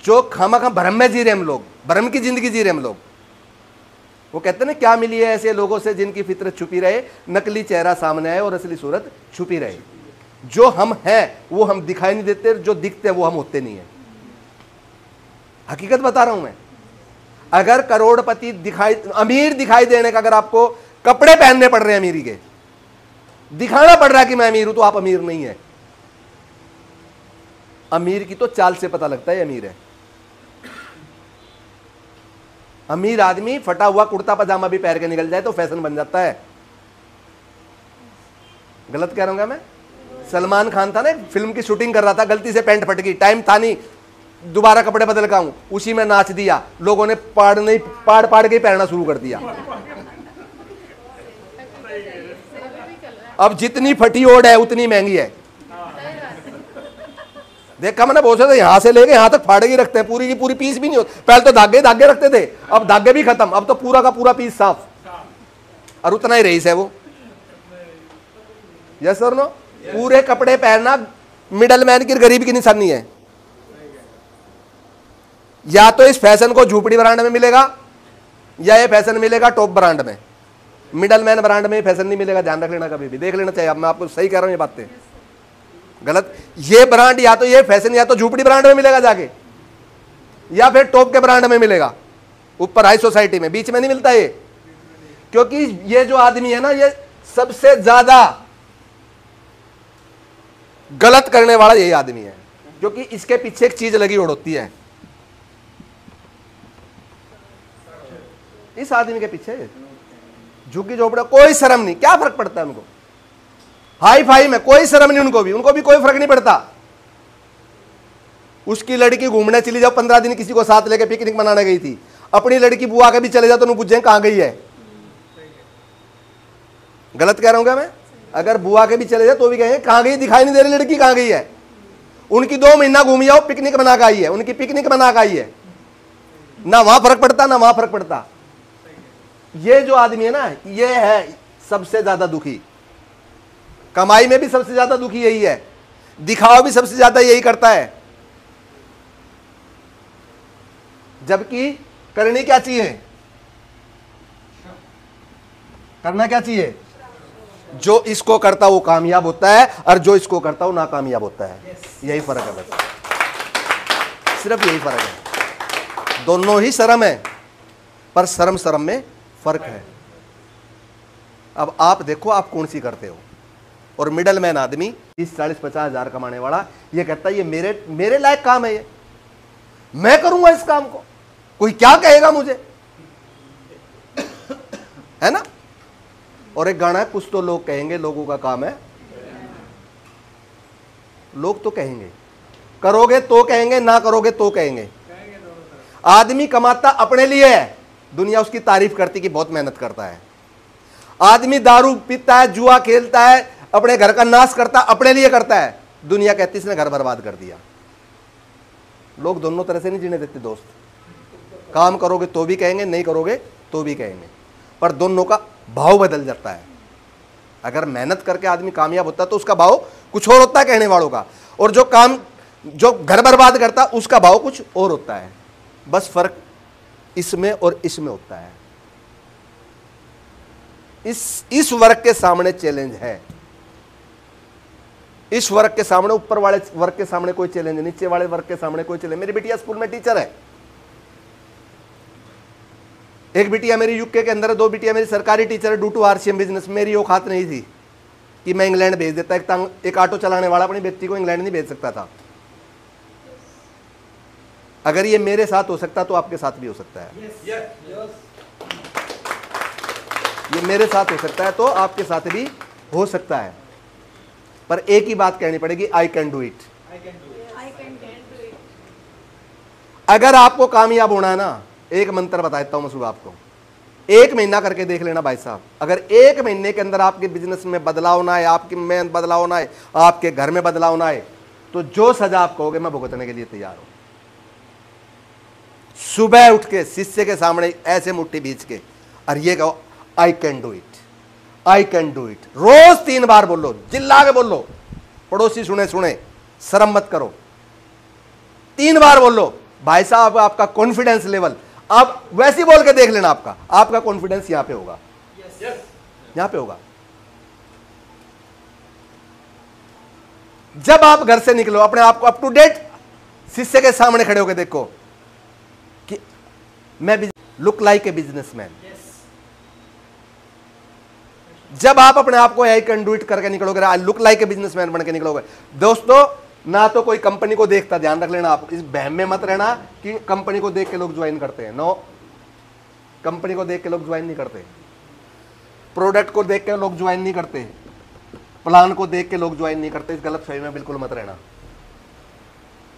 जो खामखा भ्रम में जी रहे हम लोग, भ्रम की जिंदगी जी रहे हम लोग। वो कहते हैं ना, क्या मिली है ऐसे लोगों से जिनकी फितरत छुपी रहे, नकली चेहरा सामने आए और असली सूरत छुपी रहे। जो हम हैं वो हम दिखाई नहीं देते, जो दिखते हैं वो हम होते नहीं है। हकीकत बता रहा हूं मैं। अगर करोड़पति दिखाई, अमीर दिखाई देने का, अगर आपको कपड़े पहनने पड़ रहे हैं अमीरी के, दिखाना पड़ रहा है कि मैं अमीर हूं, तो आप अमीर नहीं है। अमीर की तो चाल से पता लगता है अमीर है। अमीर आदमी फटा हुआ कुर्ता पजामा भी पहन के निकल जाए तो फैशन बन जाता है। गलत कह रहा हूं मैं? सलमान खान था ना, फिल्म की शूटिंग कर रहा था, गलती से पैंट फट गई, टाइम था नहीं, दोबारा कपड़े बदल का हूं, उसी में नाच दिया, लोगों ने पाड़ के पहनना शुरू कर दिया। अब जितनी फटी ओढ़ है उतनी महंगी है। देखा मैंने, बहुत से यहां से लेके यहां तक फाड़े ही रखते हैं, पूरी की पूरी पीस भी नहीं होती। पहले तो धागे रखते थे, अब धागे भी खत्म, अब तो पूरा का पूरा पीस साफ, और उतना ही रईस है वो। यस और नो? पूरे कपड़े पहनना मिडल मैन की, गरीब की निशानी है। या तो इस फैशन को झूपड़ी ब्रांड में मिलेगा, या ये फैशन मिलेगा टॉप ब्रांड में। मिडल मैन ब्रांड में फैशन नहीं मिलेगा, ध्यान रख लेना, कभी भी देख लेना चाहिए। अब मैं आपको सही कह रहा हूं, ये बातें गलत। ये ब्रांड या तो ये फैशन या तो झूपड़ी ब्रांड में मिलेगा जाके, या फिर टॉप के ब्रांड में मिलेगा, ऊपर हाई सोसाइटी में, बीच में नहीं मिलता ये। क्योंकि ये जो आदमी है ना, ये सबसे ज्यादा गलत करने वाला यही आदमी है, क्योंकि इसके पीछे एक चीज लगी होती है। इस आदमी के पीछे झुग्गी झोपड़ा, कोई शर्म नहीं, क्या फर्क पड़ता है उनको? हाई फाई में कोई शर्म नहीं, उनको भी कोई फर्क नहीं पड़ता। उसकी लड़की घूमने चली जाओ, 15 दिन किसी को साथ लेके पिकनिक मनाने गई थी, अपनी लड़की बुआ के भी चले जाओ तो पूछे कहां गई है। गलत कह रहा हूं क्या मैं? अगर बुआ के भी चले जाए तो भी कहेंगे कहाँ गई, दिखाई नहीं दे रही लड़की, कहाँ गई है। उनकी 2 महीना घूमी आओ, पिकनिक बना के आई है, उनकी पिकनिक बना के आई है, ना वहां फर्क पड़ता ना वहां फर्क पड़ता। ये जो आदमी है ना, ये है सबसे ज्यादा दुखी। कमाई में भी सबसे ज्यादा दुखी यही है, दिखावा भी सबसे ज्यादा यही करता है। जबकि करनी क्या चाहिए, करना क्या चाहिए, जो इसको करता वो कामयाब होता है और जो इसको करता वो नाकामयाब होता है। यही फर्क है बस, सिर्फ यही फर्क है। दोनों ही शर्म है, पर शर्म शर्म में फर्क है। अब आप देखो आप कौन सी करते हो। और मिडल मैन आदमी 30-40-50 हजार कमाने वाला ये कहता है ये मेरे लायक काम है, ये मैं करूंगा इस काम को, कोई क्या कहेगा मुझे, है ना। और एक गाना है, कुछ तो लोग कहेंगे, लोगों का काम है। लोग तो कहेंगे, करोगे तो कहेंगे, ना करोगे तो कहेंगे। आदमी कमाता अपने लिए है, दुनिया उसकी तारीफ करती कि बहुत मेहनत करता है। आदमी दारू पीता है, जुआ खेलता है, अपने घर का नाश करता, अपने लिए करता है, दुनिया कहती इसने घर बर्बाद कर दिया। लोग दोनों तरह से नहीं जीने देते दोस्त। काम करोगे तो भी कहेंगे, नहीं करोगे तो भी कहेंगे, पर दोनों का भाव बदल जाता है। अगर मेहनत करके आदमी कामयाब होता है तो उसका भाव कुछ और होता है कहने वालों का, और जो घर बर्बाद करता है उसका भाव कुछ और होता है। बस फर्क इसमें और इसमें होता है। इस वर्ग के सामने चैलेंज है, इस वर्ग के सामने, ऊपर वाले वर्ग के सामने कोई चैलेंज, नीचे वाले वर्ग के सामने कोई चैलेंज। मेरी बिटिया स्कूल में टीचर है, एक बिटिया मेरी यूके के अंदर है, 2 बिटिया मेरी सरकारी टीचर है। ड्यू टू आरसीएम बिजनेस मेरी औकात नहीं थी कि मैं इंग्लैंड भेज देता। एक ऑटो चलाने वाला अपनी बेटी को इंग्लैंड नहीं भेज सकता था। अगर ये मेरे साथ हो सकता तो आपके साथ भी हो सकता है। ये मेरे साथ हो सकता है तो आपके साथ भी हो सकता है। पर एक ही बात कहनी पड़ेगी, आई कैन डू इट। अगर आपको कामयाब होना है ना, एक मंत्र बता देता हूं मैं सुबह आपको, 1 महीना करके देख लेना भाई साहब। अगर 1 महीने के अंदर आपके बिजनेस में बदलाव ना आए, आपकी में बदलाव ना आए, आपके घर में बदलाव ना आए, तो जो सजा आप कहोगे मैं भुगतने के लिए तैयार हूं। सुबह उठ के शीशे के सामने ऐसे मुट्ठी बीच के और ये कहो I can do it, I can do it. रोज 3 बार बोलो, चिल्ला के बोलो, पड़ोसी सुने, शर्म मत करो। 3 बार बोलो भाई साहब, आपका कॉन्फिडेंस लेवल आप वैसे ही बोल के देख लेना, आपका कॉन्फिडेंस यहां पे होगा, यहां पे होगा। जब आप घर से निकलो, अपने आप को अप टू डेट शीशे के सामने खड़े होकर देखो कि मैं लुक लाइक ए बिजनेसमैन। जब आप अपने आप को आई कैन डू इट करके निकलोगे, I look like a businessman बन के निकलोगे, दोस्तों ना तो कोई कंपनी को देखता, ध्यान रख लेना आप, इस बहम में मत रहना कि कंपनी को देख के लोग ज्वाइन करते हैं। नो, कंपनी को देख के लोग ज्वाइन नहीं करते, प्रोडक्ट को देख के लोग ज्वाइन नहीं करते, प्लान को देख के लोग ज्वाइन नहीं करते। इस गलत फहमी में बिल्कुल मत रहना।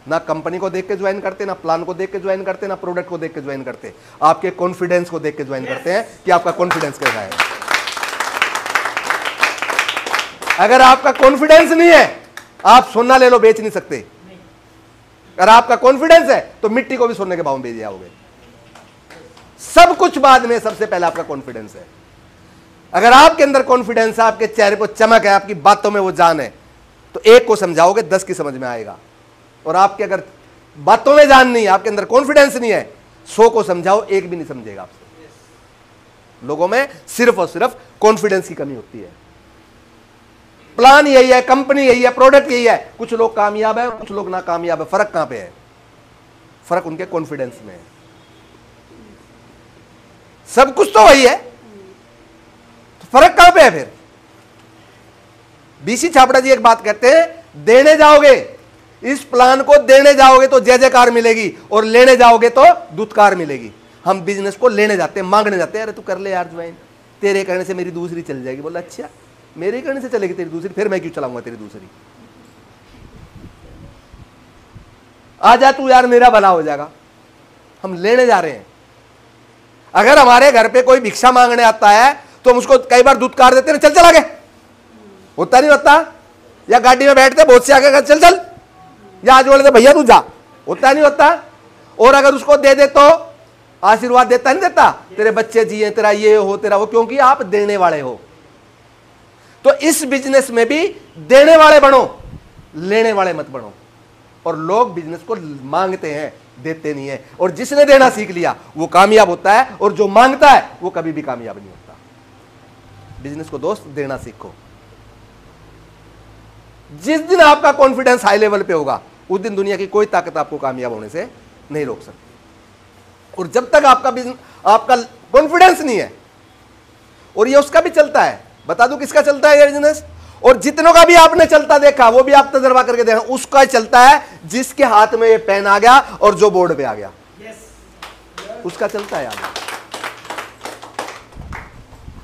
ना कंपनी को देख के ज्वाइन करते, ना प्लान को देख के ज्वाइन करते, ना प्रोडक्ट को देख के ज्वाइन करते, आपके कॉन्फिडेंस को देख के ज्वाइन करते हैं कि आपका कॉन्फिडेंस कैसा है। अगर आपका कॉन्फिडेंस नहीं है, आप सोना ले लो, बेच नहीं सकते। अगर आपका कॉन्फिडेंस है तो मिट्टी को भी सोने के भाव में बेच जाओगे। सब कुछ बाद में, सबसे पहले आपका कॉन्फिडेंस है। अगर आपके अंदर कॉन्फिडेंस है, आपके चेहरे पर चमक है, आपकी बातों में वो जान है, तो 1 को समझाओगे 10 की समझ में आएगा। और आपके अगर बातों में जान नहीं है, आपके अंदर कॉन्फिडेंस नहीं है, 100 को समझाओ 1 भी नहीं समझेगा आपसे। लोगों में सिर्फ और सिर्फ कॉन्फिडेंस की कमी होती है। प्लान यही है, कंपनी यही है, प्रोडक्ट यही है, कुछ लोग कामयाब है, कुछ लोग नाकामयाब है। फर्क कहां पे है? फर्क उनके कॉन्फिडेंस में है। सब कुछ तो वही है, तो फर्क कहां पे है फिर? बीसी छापड़ा जी एक बात कहते हैं, देने जाओगे, इस प्लान को देने जाओगे तो जय जयकार मिलेगी, और लेने जाओगे तो दुत्कार मिलेगी। हम बिजनेस को लेने जाते हैं, मांगने जाते हैं, अरे तू कर ले यार ज्वाइन, तेरे कहने से मेरी दूसरी चल जाएगी। बोला अच्छा, मेरे कहने से चलेगी तेरी दूसरी, फिर मैं क्यों चलाऊंगा तेरी दूसरी? आ जा तू यार, मेरा भला हो जाएगा। हम लेने जा रहे हैं। अगर हमारे घर पे कोई भिक्षा मांगने आता है तो हम उसको कई बार दुत्कार देते हैं, चल चल आगे, होता नहीं होता? या गाड़ी में बैठते बहुत से आगे चल चल, या आज बोले भैया तू जा, होता नहीं होता? और अगर उसको दे दे तो आशीर्वाद देता नहीं देता? तेरे बच्चे जिए, तेरा ये हो, तेरा वो, क्योंकि आप देने वाले हो। तो इस बिजनेस में भी देने वाले बनो, लेने वाले मत बनो। और लोग बिजनेस को मांगते हैं, देते नहीं है। और जिसने देना सीख लिया वो कामयाब होता है, और जो मांगता है वो कभी भी कामयाब नहीं होता। बिजनेस को दोस्त देना सीखो। जिस दिन आपका कॉन्फिडेंस हाई लेवल पे होगा उस दिन दुनिया की कोई ताकत आपको कामयाब होने से नहीं रोक सकती। और जब तक आपका कॉन्फिडेंस नहीं है, और ये उसका भी चलता है, बता दूं किसका चलता है ये बिजनेस, और जितनों का भी आपने चलता देखा वो भी आप तजर्बा करके देखा, उसका चलता है जिसके हाथ में ये पेन आ गया और जो बोर्ड पे आ गया, उसका चलता है आगे।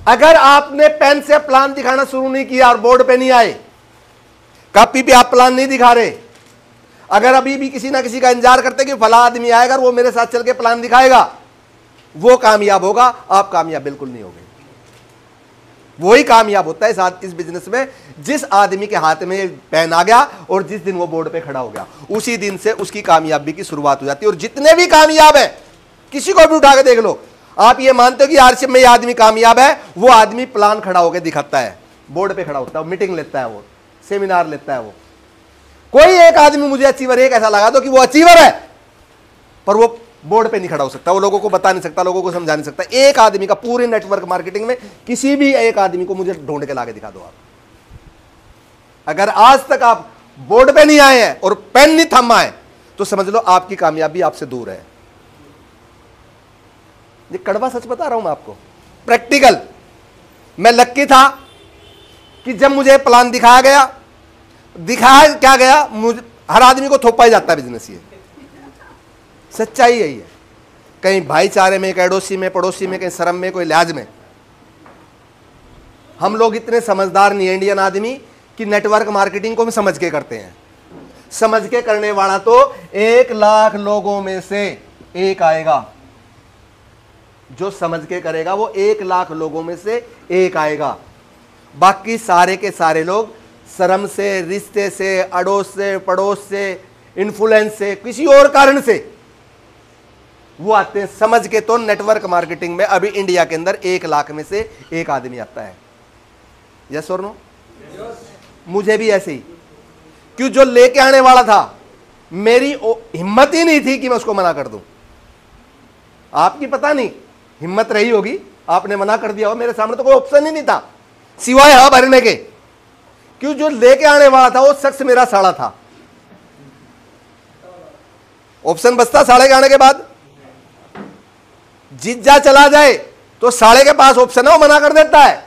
अगर आपने पेन से प्लान दिखाना शुरू नहीं किया और बोर्ड पे नहीं आए, कॉपी पे आप प्लान नहीं दिखा रहे, अगर अभी भी किसी ना किसी का इंतजार करते कि फला आदमी आएगा और वो मेरे साथ चल के प्लान दिखाएगा, वो कामयाब होगा, आप कामयाब बिल्कुल नहीं होंगे। वही कामयाब होता है इस बिजनेस में जिस आदमी के हाथ में पेन आ गया और जिस दिन वो बोर्ड पे खड़ा हो गया, उसी दिन से उसकी कामयाबी की शुरुआत हो जाती है। और जितने भी कामयाब है, किसी को भी उठा के देख लो, आप ये मानते हो कि आरसीएम में ये आदमी कामयाब है, वो आदमी प्लान खड़ा होकर दिखाता है, बोर्ड पे खड़ा होता है, मीटिंग लेता है, वो सेमिनार लेता है। वो कोई एक आदमी मुझे अचीवर एक ऐसा लगा दो कि वो अचीवर है पर वो बोर्ड पे नहीं खड़ा हो सकता, वो लोगों को बता नहीं सकता, लोगों को समझा नहीं सकता। एक आदमी का पूरे नेटवर्क मार्केटिंग में किसी भी एक आदमी को मुझे ढूंढ के लाके दिखा दो आप। अगर आज तक आप बोर्ड पे नहीं आए हैं और पेन नहीं थमा है तो समझ लो आपकी कामयाबी आपसे दूर है। ये कड़वा सच बता रहा हूं मैं आपको, प्रैक्टिकल। मैं लक्की था कि जब मुझे प्लान दिखाया गया, दिखाया क्या गया, मुझे हर आदमी को थोपा ही जाता है बिजनेस, ये सच्चाई यही है। कहीं भाईचारे में, कहीं अड़ोसी में, पड़ोसी में, कहीं शर्म में, कोई लिहाज में। हम लोग इतने समझदार नहीं है इंडियन आदमी कि नेटवर्क मार्केटिंग को भी समझ के करते हैं। समझ के करने वाला तो 1 लाख लोगों में से एक आएगा, जो समझ के करेगा वो 1 लाख लोगों में से एक आएगा। बाकी सारे के सारे लोग शर्म से, रिश्ते से, अड़ोस से, पड़ोस से, इन्फ्लुएंस से, किसी और कारण से वो आते हैं। समझ के तो नेटवर्क मार्केटिंग में अभी इंडिया के अंदर 1 लाख में से एक आदमी आता है। यस और नो? मुझे भी ऐसे ही, क्यों, जो लेके आने वाला था मेरी हिम्मत ही नहीं थी कि मैं उसको मना कर दूं। आपकी पता नहीं हिम्मत रही होगी, आपने मना कर दिया हो। मेरे सामने तो कोई ऑप्शन ही नहीं था सिवाय हाँ भरने के। क्यों, जो लेके आने वाला था वो शख्स मेरा साला था। ऑप्शन बचता साले के आने के बाद, जिज्जा चला जाए तो साले के पास ऑप्शन है, वो मना कर देता है।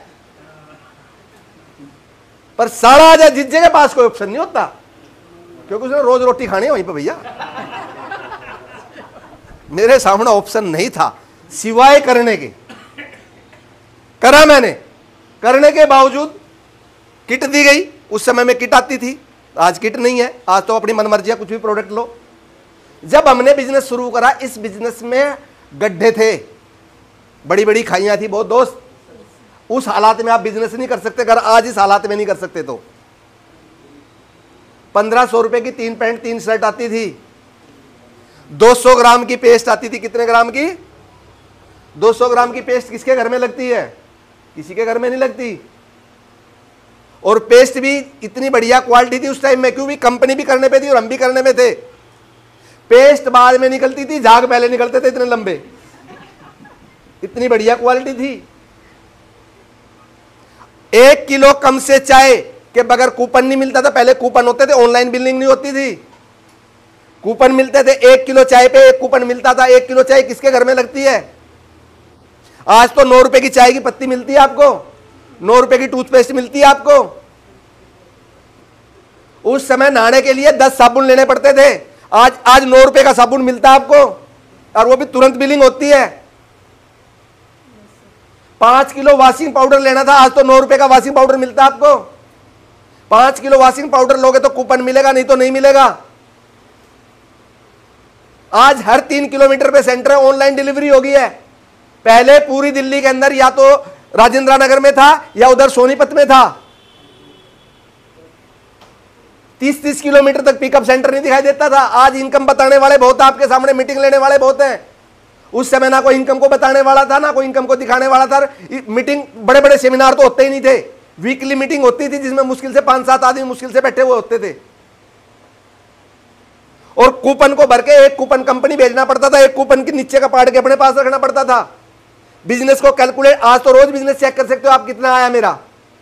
पर साला आ जाए, जिज्जे के पास कोई ऑप्शन नहीं होता, क्योंकि उसने रोज रोटी खानी है वहीं पे भैया। मेरे सामने ऑप्शन नहीं था सिवाय करने के। करा मैंने, करने के बावजूद किट दी गई। उस समय में किट आती थी, आज किट नहीं है, आज तो अपनी मनमर्जी कुछ भी प्रोडक्ट लो। जब हमने बिजनेस शुरू करा, इस बिजनेस में गड्ढे थे, बड़ी बड़ी खाइयां थी बहुत दोस्त। उस हालात में आप बिजनेस नहीं कर सकते। अगर आज इस हालात में नहीं कर सकते तो 1500 रुपए की 3 पैंट 3 शर्ट आती थी, 200 ग्राम की पेस्ट आती थी। कितने ग्राम की? 200 ग्राम की पेस्ट किसके घर में लगती है? किसी के घर में नहीं लगती। और पेस्ट भी इतनी बढ़िया क्वालिटी थी उस टाइम में, क्योंकि कंपनी भी करने पे थी और हम भी करने में थे। पेस्ट बाद में निकलती थी, झाग पहले निकलते थे इतने लंबे, इतनी बढ़िया क्वालिटी थी। 1 किलो कम से चाय के बगैर कूपन नहीं मिलता था। पहले कूपन होते थे, ऑनलाइन बिलिंग नहीं होती थी, कूपन मिलते थे। 1 किलो चाय पे 1 कूपन मिलता था। 1 किलो चाय किसके घर में लगती है? आज तो 9 रुपए की चाय की पत्ती मिलती है आपको, 9 रुपए की टूथपेस्ट मिलती है आपको। उस समय नहाने के लिए 10 साबुन लेने पड़ते थे, आज 9 रुपए का साबुन मिलता है आपको, और वो भी तुरंत बिलिंग होती है। 5 किलो वॉशिंग पाउडर लेना था, आज तो 9 रुपए का वॉशिंग पाउडर मिलता है आपको। 5 किलो वॉशिंग पाउडर लोगे तो कूपन मिलेगा, नहीं तो नहीं मिलेगा। आज हर 3 किलोमीटर पे सेंटर है, ऑनलाइन डिलीवरी हो गई है। पहले पूरी दिल्ली के अंदर या तो राजेंद्र नगर में था या उधर सोनीपत में था। 30-30 किलोमीटर तक पिकअप सेंटर नहीं दिखाई देता था। आज इनकम बताने वाले बहुत, आपके सामने मीटिंग लेने वाले बहुत हैं। उस समय ना कोई इनकम को बताने वाला था, ना कोई इनकम को दिखाने वाला था। मीटिंग, बड़े बड़े सेमिनार तो होते ही नहीं थे। वीकली मीटिंग होती थी जिसमें मुश्किल से 5-7 आदमी मुश्किल से बैठे हुए होते थे, और कूपन को भर के एक कूपन कंपनी भेजना पड़ता था, एक कूपन के नीचे का पार्ट के अपने पास रखना पड़ता था। बिजनेस को कैलकुलेट, आज तो रोज बिजनेस चेक कर सकते हो आप, कितना आया मेरा,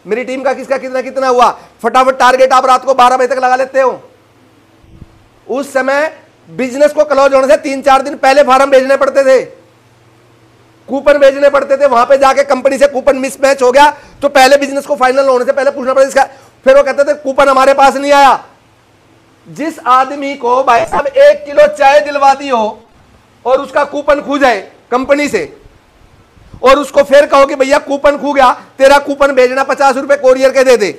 मेरी टीम का किसका कितना कितना हुआ। फटाफट टारगेट आप रात को 12 बजे तक लगा लेते हो। उस समय बिजनेस को क्लोज होने से 3-4 दिन पहले फार्म भेजने पड़ते थे, कूपन भेजने पड़ते थे। वहां पे जाके कंपनी से कूपन मिसमैच हो गया तो पहले बिजनेस को फाइनल होने से पहले पूछना पड़ता इसका। फिर वो कहते थे कूपन हमारे पास नहीं आया। जिस आदमी को भाई साहब 1 किलो चाय दिलवा दी हो और उसका कूपन खो जाए कंपनी से, और उसको फिर कहो कि भैया कूपन खो गया, तेरा कूपन भेजना 50 रुपए कोरियर के दे दे,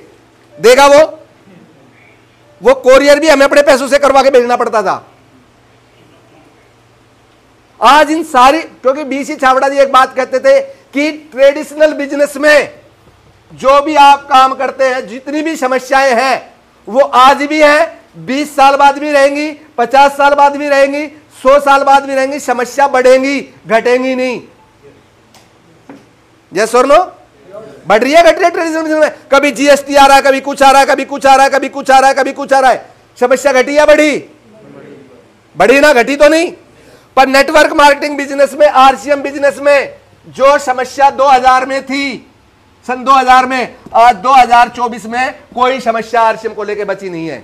देगा वो कोरियर भी हमें अपने पैसों से करवा के भेजना पड़ता था। आज इन सारी, क्योंकि बीसी छाबड़ा जी एक बात कहते थे कि ट्रेडिशनल बिजनेस में जो भी आप काम करते हैं, जितनी भी समस्याएं हैं वो आज भी हैं, 20 साल बाद भी रहेंगी, 50 साल बाद भी रहेंगी, 100 साल बाद भी रहेंगी। समस्या बढ़ेंगी, घटेंगी नहीं। यस और नो? बढ़ रही है, घट रही है ट्रेडिशनल बिजनेस में। कभी जीएसटी आ रहा है, कभी कुछ आ रहा है, कभी कुछ आ रहा है, कभी कुछ आ रहा है, कभी कुछ आ रहा है। समस्या घटी या बढ़ी? बढ़ी ना, घटी तो नहीं। पर नेटवर्क मार्केटिंग बिजनेस में, आरसीएम बिजनेस में जो समस्या 2000 में थी, सन 2000 में, आज 2024 में कोई समस्या आरसीएम को लेकर बची नहीं है,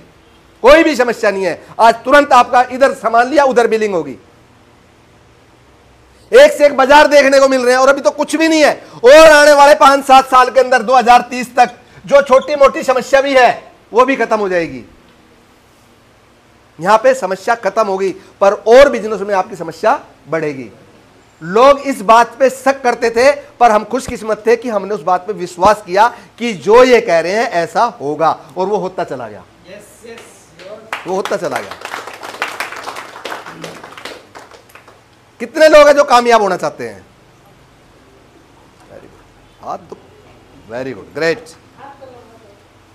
कोई भी समस्या नहीं है। आज तुरंत आपका इधर सामान लिया उधर बिलिंग होगी। एक से एक बाजार देखने को मिल रहे हैं, और अभी तो कुछ भी नहीं है। और आने वाले 5-7 साल के अंदर 2030 तक जो छोटी मोटी समस्या भी है वो भी खत्म हो जाएगी। यहां पे समस्या खत्म होगी, पर और बिजनेस में आपकी समस्या बढ़ेगी। लोग इस बात पे शक करते थे, पर हम खुशकिस्मत थे कि हमने उस बात पे विश्वास किया कि जो ये कह रहे हैं ऐसा होगा, और वो होता चला गया। वो होता चला गया। कितने लोग हैं जो कामयाब होना चाहते हैं? वेरी गुड, हाथ तो, वेरी गुड, ग्रेट।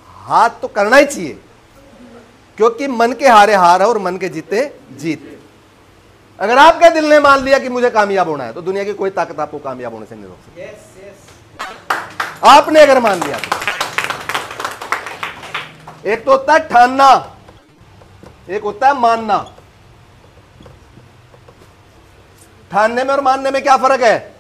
हाथ तो करना ही चाहिए, क्योंकि मन के हारे हार है और मन के जीते जीत। अगर आपके दिल ने मान लिया कि मुझे कामयाब होना है, तो दुनिया की कोई ताकत आपको कामयाब होने से नहीं रोक सकती। आपने अगर मान लिया तो। एक तो होता है ठानना, एक होता है मानना। ठानने में और मानने में क्या फर्क है?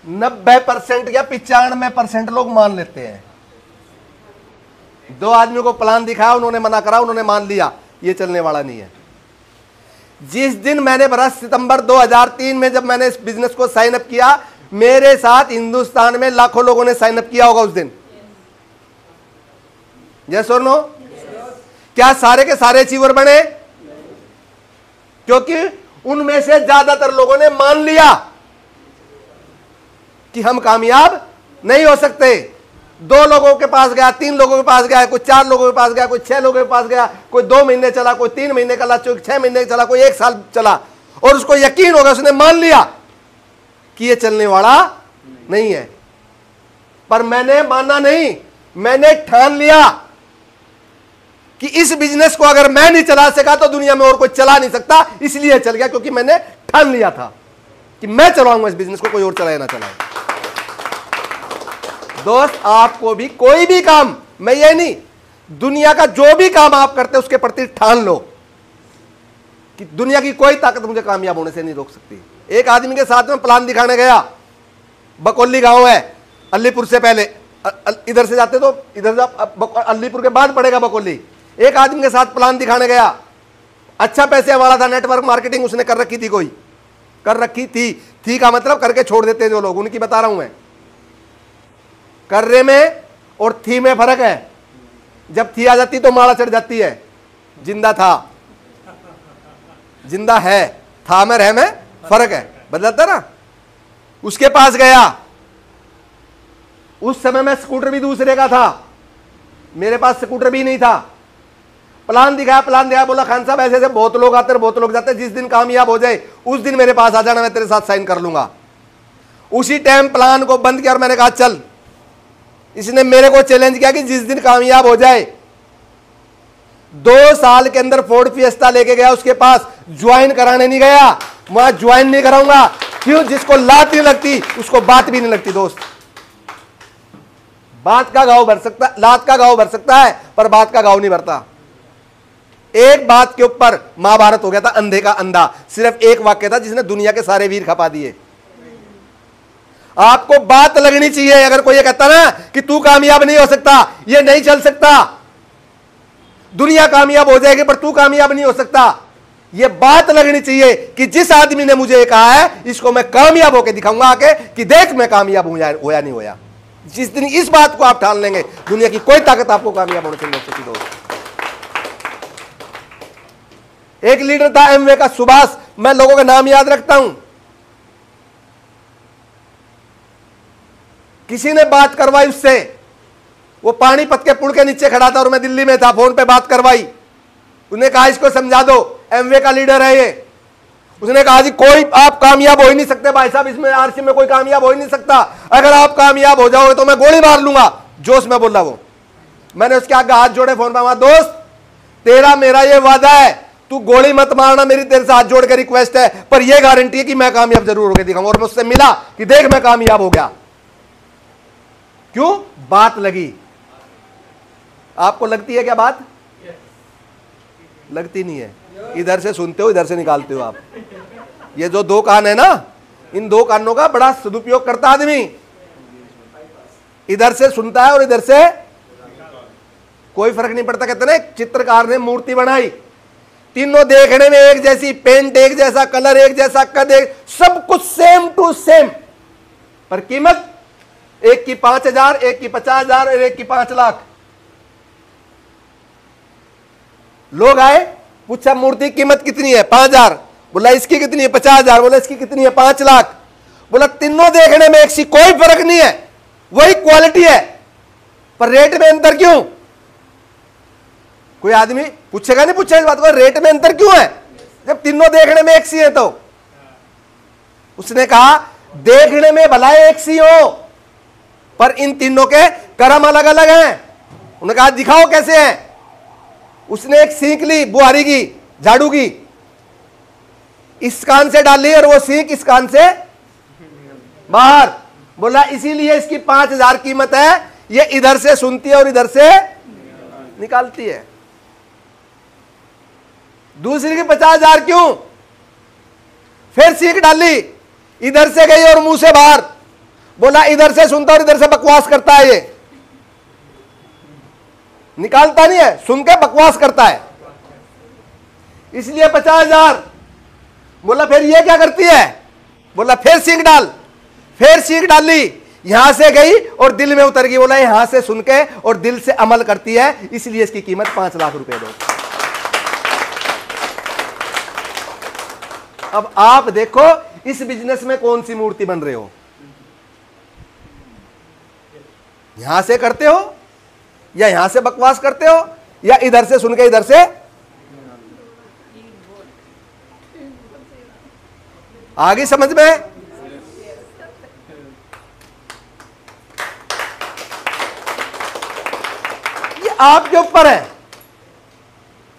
नब्बे 90% या 95% लोग मान लेते हैं। 2 आदमियों को प्लान दिखाया, उन्होंने मना करा, उन्होंने मान लिया, ये चलने वाला नहीं है। जिस दिन मैंने बरस सितंबर 2003 में जब मैंने इस बिजनेस को साइन अप किया, मेरे साथ हिंदुस्तान में लाखों लोगों ने साइन अप किया होगा उस दिन। यस और नो? क्या सारे के सारे अचीवर बने? क्योंकि उनमें से ज्यादातर लोगों ने मान लिया कि हम कामयाब नहीं हो सकते। 2 लोगों के पास गया, 3 लोगों के पास गया, कोई 4 लोगों के पास गया, कोई 6 लोगों के पास गया, कोई 2 महीने चला, कोई 3 महीने चला, कोई 6 महीने चला, कोई 1 साल चला, और उसको यकीन हो गया, उसने मान लिया कि ये चलने वाला नहीं है। पर मैंने माना नहीं, मैंने ठान लिया कि इस बिजनेस को अगर मैं नहीं चला सका तो दुनिया में और कोई चला नहीं सकता। इसलिए चल गया क्योंकि मैंने ठान लिया था कि मैं चलाऊंगा इस बिजनेस को, कोई और चलाए ना चलाए। दोस्त, आपको भी कोई भी काम, मैं ये नहीं, दुनिया का जो भी काम आप करते उसके प्रति ठान लो कि दुनिया की कोई ताकत मुझे कामयाब होने से नहीं रोक सकती। एक आदमी के साथ में प्लान दिखाने गया, बकोली गांव है अलीपुर से पहले, इधर से जाते तो इधर अलीपुर के बाद पड़ेगा बकोली। एक आदमी के साथ प्लान दिखाने गया, अच्छा पैसे वाला था, नेटवर्क मार्केटिंग उसने कर रखी थी, कोई कर रखी थी का मतलब करके छोड़ देते हैं जो लोग, उनकी बता रहा हूं मैं। कर्रे में और थी में फर्क है। जब थी आ जाती तो माला चढ़ जाती है। जिंदा था, जिंदा है, था में रह में फर्क है, बदलता ना। उसके पास गया, उस समय में स्कूटर भी दूसरे का था, मेरे पास स्कूटर भी नहीं था। प्लान दिखाया, बोला खान साहब ऐसे ऐसे बहुत लोग आते हैं, बहुत लोग जाते हैं, जिस दिन कामयाब हो जाए उस दिन मेरे पास आ जाना, मैं तेरे साथ साइन कर लूंगा। उसी टाइम प्लान को बंद किया और मैंने कहा चल। इसने मेरे को चैलेंज किया कि जिस दिन कामयाब हो जाए, 2 साल के अंदर फोर्ड फिएस्टा लेके गया उसके पास, ज्वाइन कराने नहीं गया, वहां ज्वाइन नहीं कराऊंगा। क्यों? जिसको लात नहीं लगती उसको बात भी नहीं लगती दोस्त। बात का घाव भर सकता, लात का घाव भर सकता है पर बात का घाव नहीं भरता। एक बात के ऊपर महाभारत हो गया था अंधे का अंधा, सिर्फ एक वाक्य था जिसने दुनिया के सारे वीर खपा दिए। आपको बात लगनी चाहिए। अगर कोई ये कहता ना कि तू कामयाब नहीं हो सकता, ये नहीं चल सकता, दुनिया कामयाब हो जाएगी पर तू कामयाब नहीं हो सकता, ये बात लगनी चाहिए कि जिस आदमी ने मुझे कहा है इसको मैं कामयाब होकर दिखाऊंगा आके कि देख मैं कामयाब होया नहीं होया। जिस दिन इस बात को आप ठान लेंगे, दुनिया की कोई ताकत आपको कामयाब होने से नहीं रोक सकती दोस्त। एक लीडर था एमवे का, सुभाष, मैं लोगों का नाम याद रखता हूं। किसी ने बात करवाई उससे, वो पानीपत के पुल के नीचे खड़ा था और मैं दिल्ली में था, फोन पे बात करवाई। उसने कहा इसको समझा दो, एमवे का लीडर है ये। उसने कहा जी कोई आप कामयाब हो ही नहीं सकते भाई साहब, इसमें आरसी में कोई कामयाब हो ही नहीं सकता, अगर आप कामयाब हो जाओगे तो मैं गोली मार लूंगा। जोश में बोला वो। मैंने उसके आगे हाथ जोड़े फोन पर, दोस्त तेरा मेरा ये वादा है, तू गोली मत मारना, मेरी तेरे से हाथ जोड़ के रिक्वेस्ट है, पर यह गारंटी है कि मैं कामयाब जरूर होकर दिखाऊंगा। और मुझसे मिला कि देख मैं कामयाब हो गया। क्यों? बात लगी। आपको लगती है क्या बात? लगती नहीं है। इधर से सुनते हो, इधर से निकालते हो आप। ये जो 2 कान है ना, इन 2 कानों का बड़ा सदुपयोग करता आदमी। इधर से सुनता है और इधर से कोई फर्क नहीं पड़ता। कहते ना चित्रकार ने मूर्ति बनाई, तीनों देखने में एक जैसी, पेंट एक जैसा, कलर एक जैसा, कद एक, सब कुछ सेम टू सेम, पर कीमत एक की 5,000, एक की 50,000 और एक की 5 लाख। लोग आए, पूछा मूर्ति की कीमत कितनी है? 5,000। बोला इसकी कितनी है? 50,000। बोला इसकी कितनी है? 5 लाख। बोला तीनों देखने में एक सी, कोई फर्क नहीं है, वही क्वालिटी है, पर रेट में अंतर क्यों? कोई आदमी पूछेगा नहीं, पूछेगा इस बात को, रेट में अंतर क्यों है जब तीनों देखने में एक सी है? तो उसने कहा देखने में भला एक सी हो, पर इन तीनों के कर्म अलग अलग हैं। उन्होंने कहा दिखाओ कैसे हैं। उसने एक सीख ली बुहारी की, झाड़ू की, इस कान से डाली और वो सीख इस कान से बाहर। बोला इसीलिए इसकी 5,000 कीमत है, ये इधर से सुनती है और इधर से निकालती है। दूसरी की 50,000 क्यों? फिर सीख डाली, इधर से गई और मुंह से बाहर। बोला इधर से सुनता और इधर से बकवास करता है, ये निकालता नहीं है, सुन के बकवास करता है, इसलिए 50,000। बोला फिर ये क्या करती है? बोला फिर सीख डाल। फिर सीख डाली, यहां से गई और दिल में उतर गई। बोला यहां से सुन के और दिल से अमल करती है, इसलिए इसकी कीमत 5 लाख रुपए दो। अब आप देखो इस बिजनेस में कौन सी मूर्ति बन रहे हो। यहां से करते हो या यहां से बकवास करते हो या इधर से सुन के इधर से? आगे समझ में? ये आपके ऊपर है,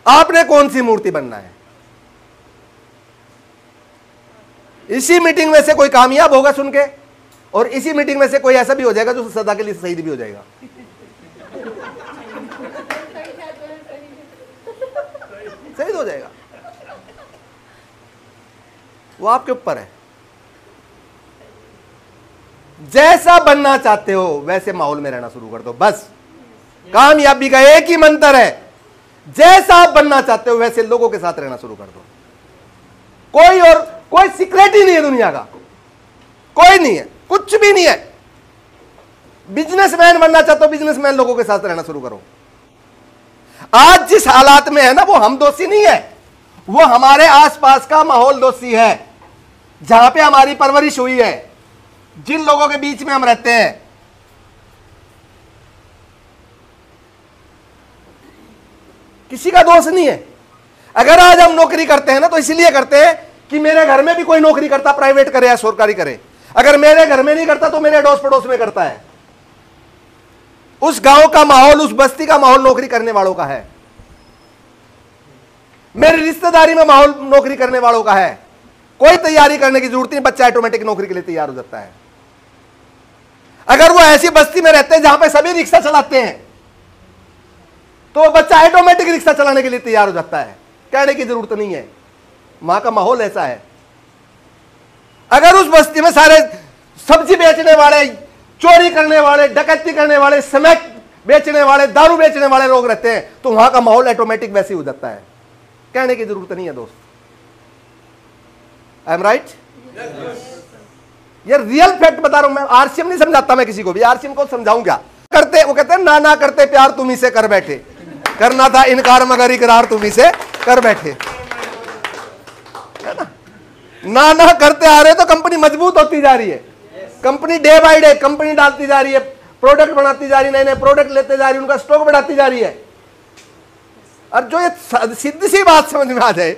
आपने कौन सी मूर्ति बनना है। इसी मीटिंग में से कोई कामयाब होगा सुन के, और इसी मीटिंग में से कोई ऐसा भी हो जाएगा जो सदा के लिए शहीद भी हो जाएगा। शहीद हो जाएगा, वो आपके ऊपर है। जैसा बनना चाहते हो वैसे माहौल में रहना शुरू कर दो, बस। कामयाबी का एक ही मंत्र है, जैसा आप बनना चाहते हो वैसे लोगों के साथ रहना शुरू कर दो। कोई सीक्रेट ही नहीं है दुनिया का, कोई नहीं है, कुछ भी नहीं है। बिजनेसमैन बनना चाहते हो, बिजनेसमैन लोगों के साथ रहना शुरू करो। आज जिस हालात में है ना, वो हम दोषी नहीं है, वो हमारे आसपास का माहौल दोषी है, जहां पे हमारी परवरिश हुई है, जिन लोगों के बीच में हम रहते हैं। किसी का दोष नहीं है। अगर आज हम नौकरी करते हैं ना, तो इसलिए करते हैं कि मेरे घर में भी कोई नौकरी करता, प्राइवेट करे या सरकारी करे। अगर मेरे घर में नहीं करता तो मेरे अड़ोस पड़ोस में करता है। उस गांव का माहौल, उस बस्ती का माहौल नौकरी करने वालों का है। मेरी रिश्तेदारी में माहौल नौकरी करने वालों का है। कोई तैयारी करने की जरूरत नहीं, बच्चा ऑटोमेटिक नौकरी के लिए तैयार हो जाता है। अगर वो ऐसी बस्ती में रहते हैं जहां पे सभी रिक्शा चलाते हैं तो बच्चा ऑटोमेटिक रिक्शा चलाने के लिए तैयार हो जाता है, कहने की जरूरत नहीं है। वहां का माहौल ऐसा है। अगर उस बस्ती में सारे सब्जी बेचने वाले, चोरी करने वाले, डकैती करने वाले, स्मैक बेचने वाले, दारू बेचने वाले लोग रहते हैं तो वहां का माहौल ऑटोमेटिक वैसे ही हो जाता है, कहने की जरूरत नहीं है दोस्त। I am right? ये रियल फैक्ट बता रहा हूं मैं, आरसीएम नहीं समझाता मैं किसी को भी। आरसीएम को समझाऊं क्या? करते, वो कहते हैं ना ना करते प्यार तुम ही से कर बैठे, करना था इनकार मगर इकरार तुम ही से कर बैठे, है ना ना करते आ रहे तो कंपनी मजबूत होती जा रही है। Company day by day company डालती जा रही है, प्रोडक्ट बनाती जा रही है, नए नए प्रोडक्ट लेते जा रही है, उनका स्टॉक बढ़ाती जा रही है। और जो ये सीधी सी बात समझ में आ जाए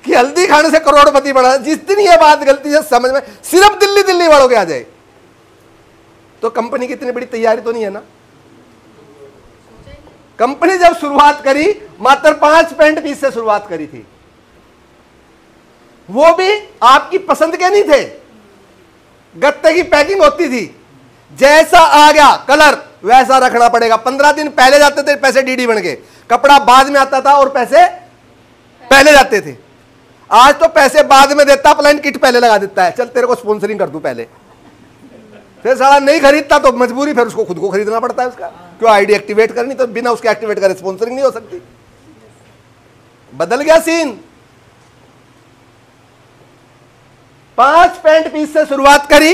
कि हल्दी खाने से करोड़पति बना, जिस दिन ये बात गलती से समझ में सिर्फ दिल्ली दिल्ली वालों के आ जाए तो कंपनी की इतनी बड़ी तैयारी तो नहीं है ना। कंपनी जब शुरुआत करी मात्र 5 पेंट पीस से शुरुआत करी थी, वो भी आपकी पसंद के नहीं थे। गत्ते की पैकिंग होती थी, जैसा आ गया कलर वैसा रखना पड़ेगा। 15 दिन पहले जाते थे पैसे डीडी बन के, कपड़ा बाद में आता था और पैसे पहले जाते थे। आज तो पैसे बाद में देता, प्लान किट पहले लगा देता है, चल तेरे को स्पॉन्सरिंग कर दूं पहले। फिर साला नहीं खरीदता तो मजबूरी, फिर उसको खुद को खरीदना पड़ता है उसका, क्यों आईडी एक्टिवेट करनी, तो बिना उसके एक्टिवेट करे स्पॉन्सरिंग नहीं हो सकती। बदल गया सीन। 5 पेंट पीस से शुरुआत करी,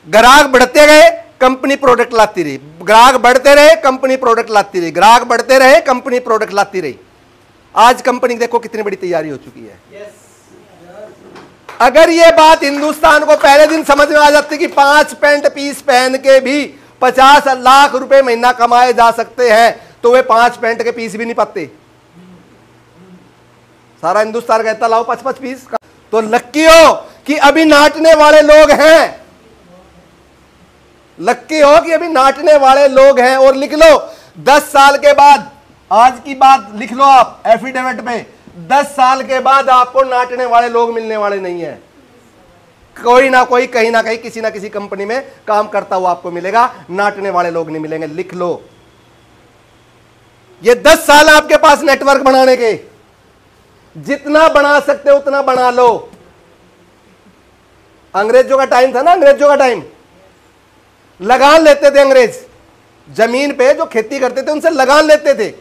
ग्राहक बढ़ते गए, कंपनी प्रोडक्ट लाती रही, ग्राहक बढ़ते रहे, कंपनी प्रोडक्ट लाती रही, ग्राहक बढ़ते रहे, कंपनी प्रोडक्ट लाती रही। आज कंपनी देखो कितनी बड़ी तैयारी हो चुकी है। अगर ये बात हिंदुस्तान को पहले दिन समझ में आ जाती कि 5 पेंट पीस पहन के भी 50 लाख रुपए महीना कमाए जा सकते हैं तो वे 5 पेंट के पीस भी नहीं पाते। सारा हिंदुस्तान कहता लाओ 5-5 पीस। तो लक्की हो कि अभी नाटने वाले लोग हैं, लक्की हो कि अभी नाटने वाले लोग हैं। और लिख लो 10 साल के बाद, आज की बात लिख लो आप एफिडेविट में, 10 साल के बाद आपको नाटने वाले लोग मिलने वाले नहीं है। कोई ना कोई कहीं ना कहीं किसी ना किसी कंपनी में काम करता हुआ आपको मिलेगा, नाटने वाले लोग नहीं मिलेंगे। लिख लो, ये 10 साल आपके पास नेटवर्क बनाने के, जितना बना सकते हो उतना बना लो। अंग्रेजों का टाइम था ना, अंग्रेजों का टाइम, लगान लेते थे अंग्रेज, जमीन पे जो खेती करते थे उनसे लगान लेते थे।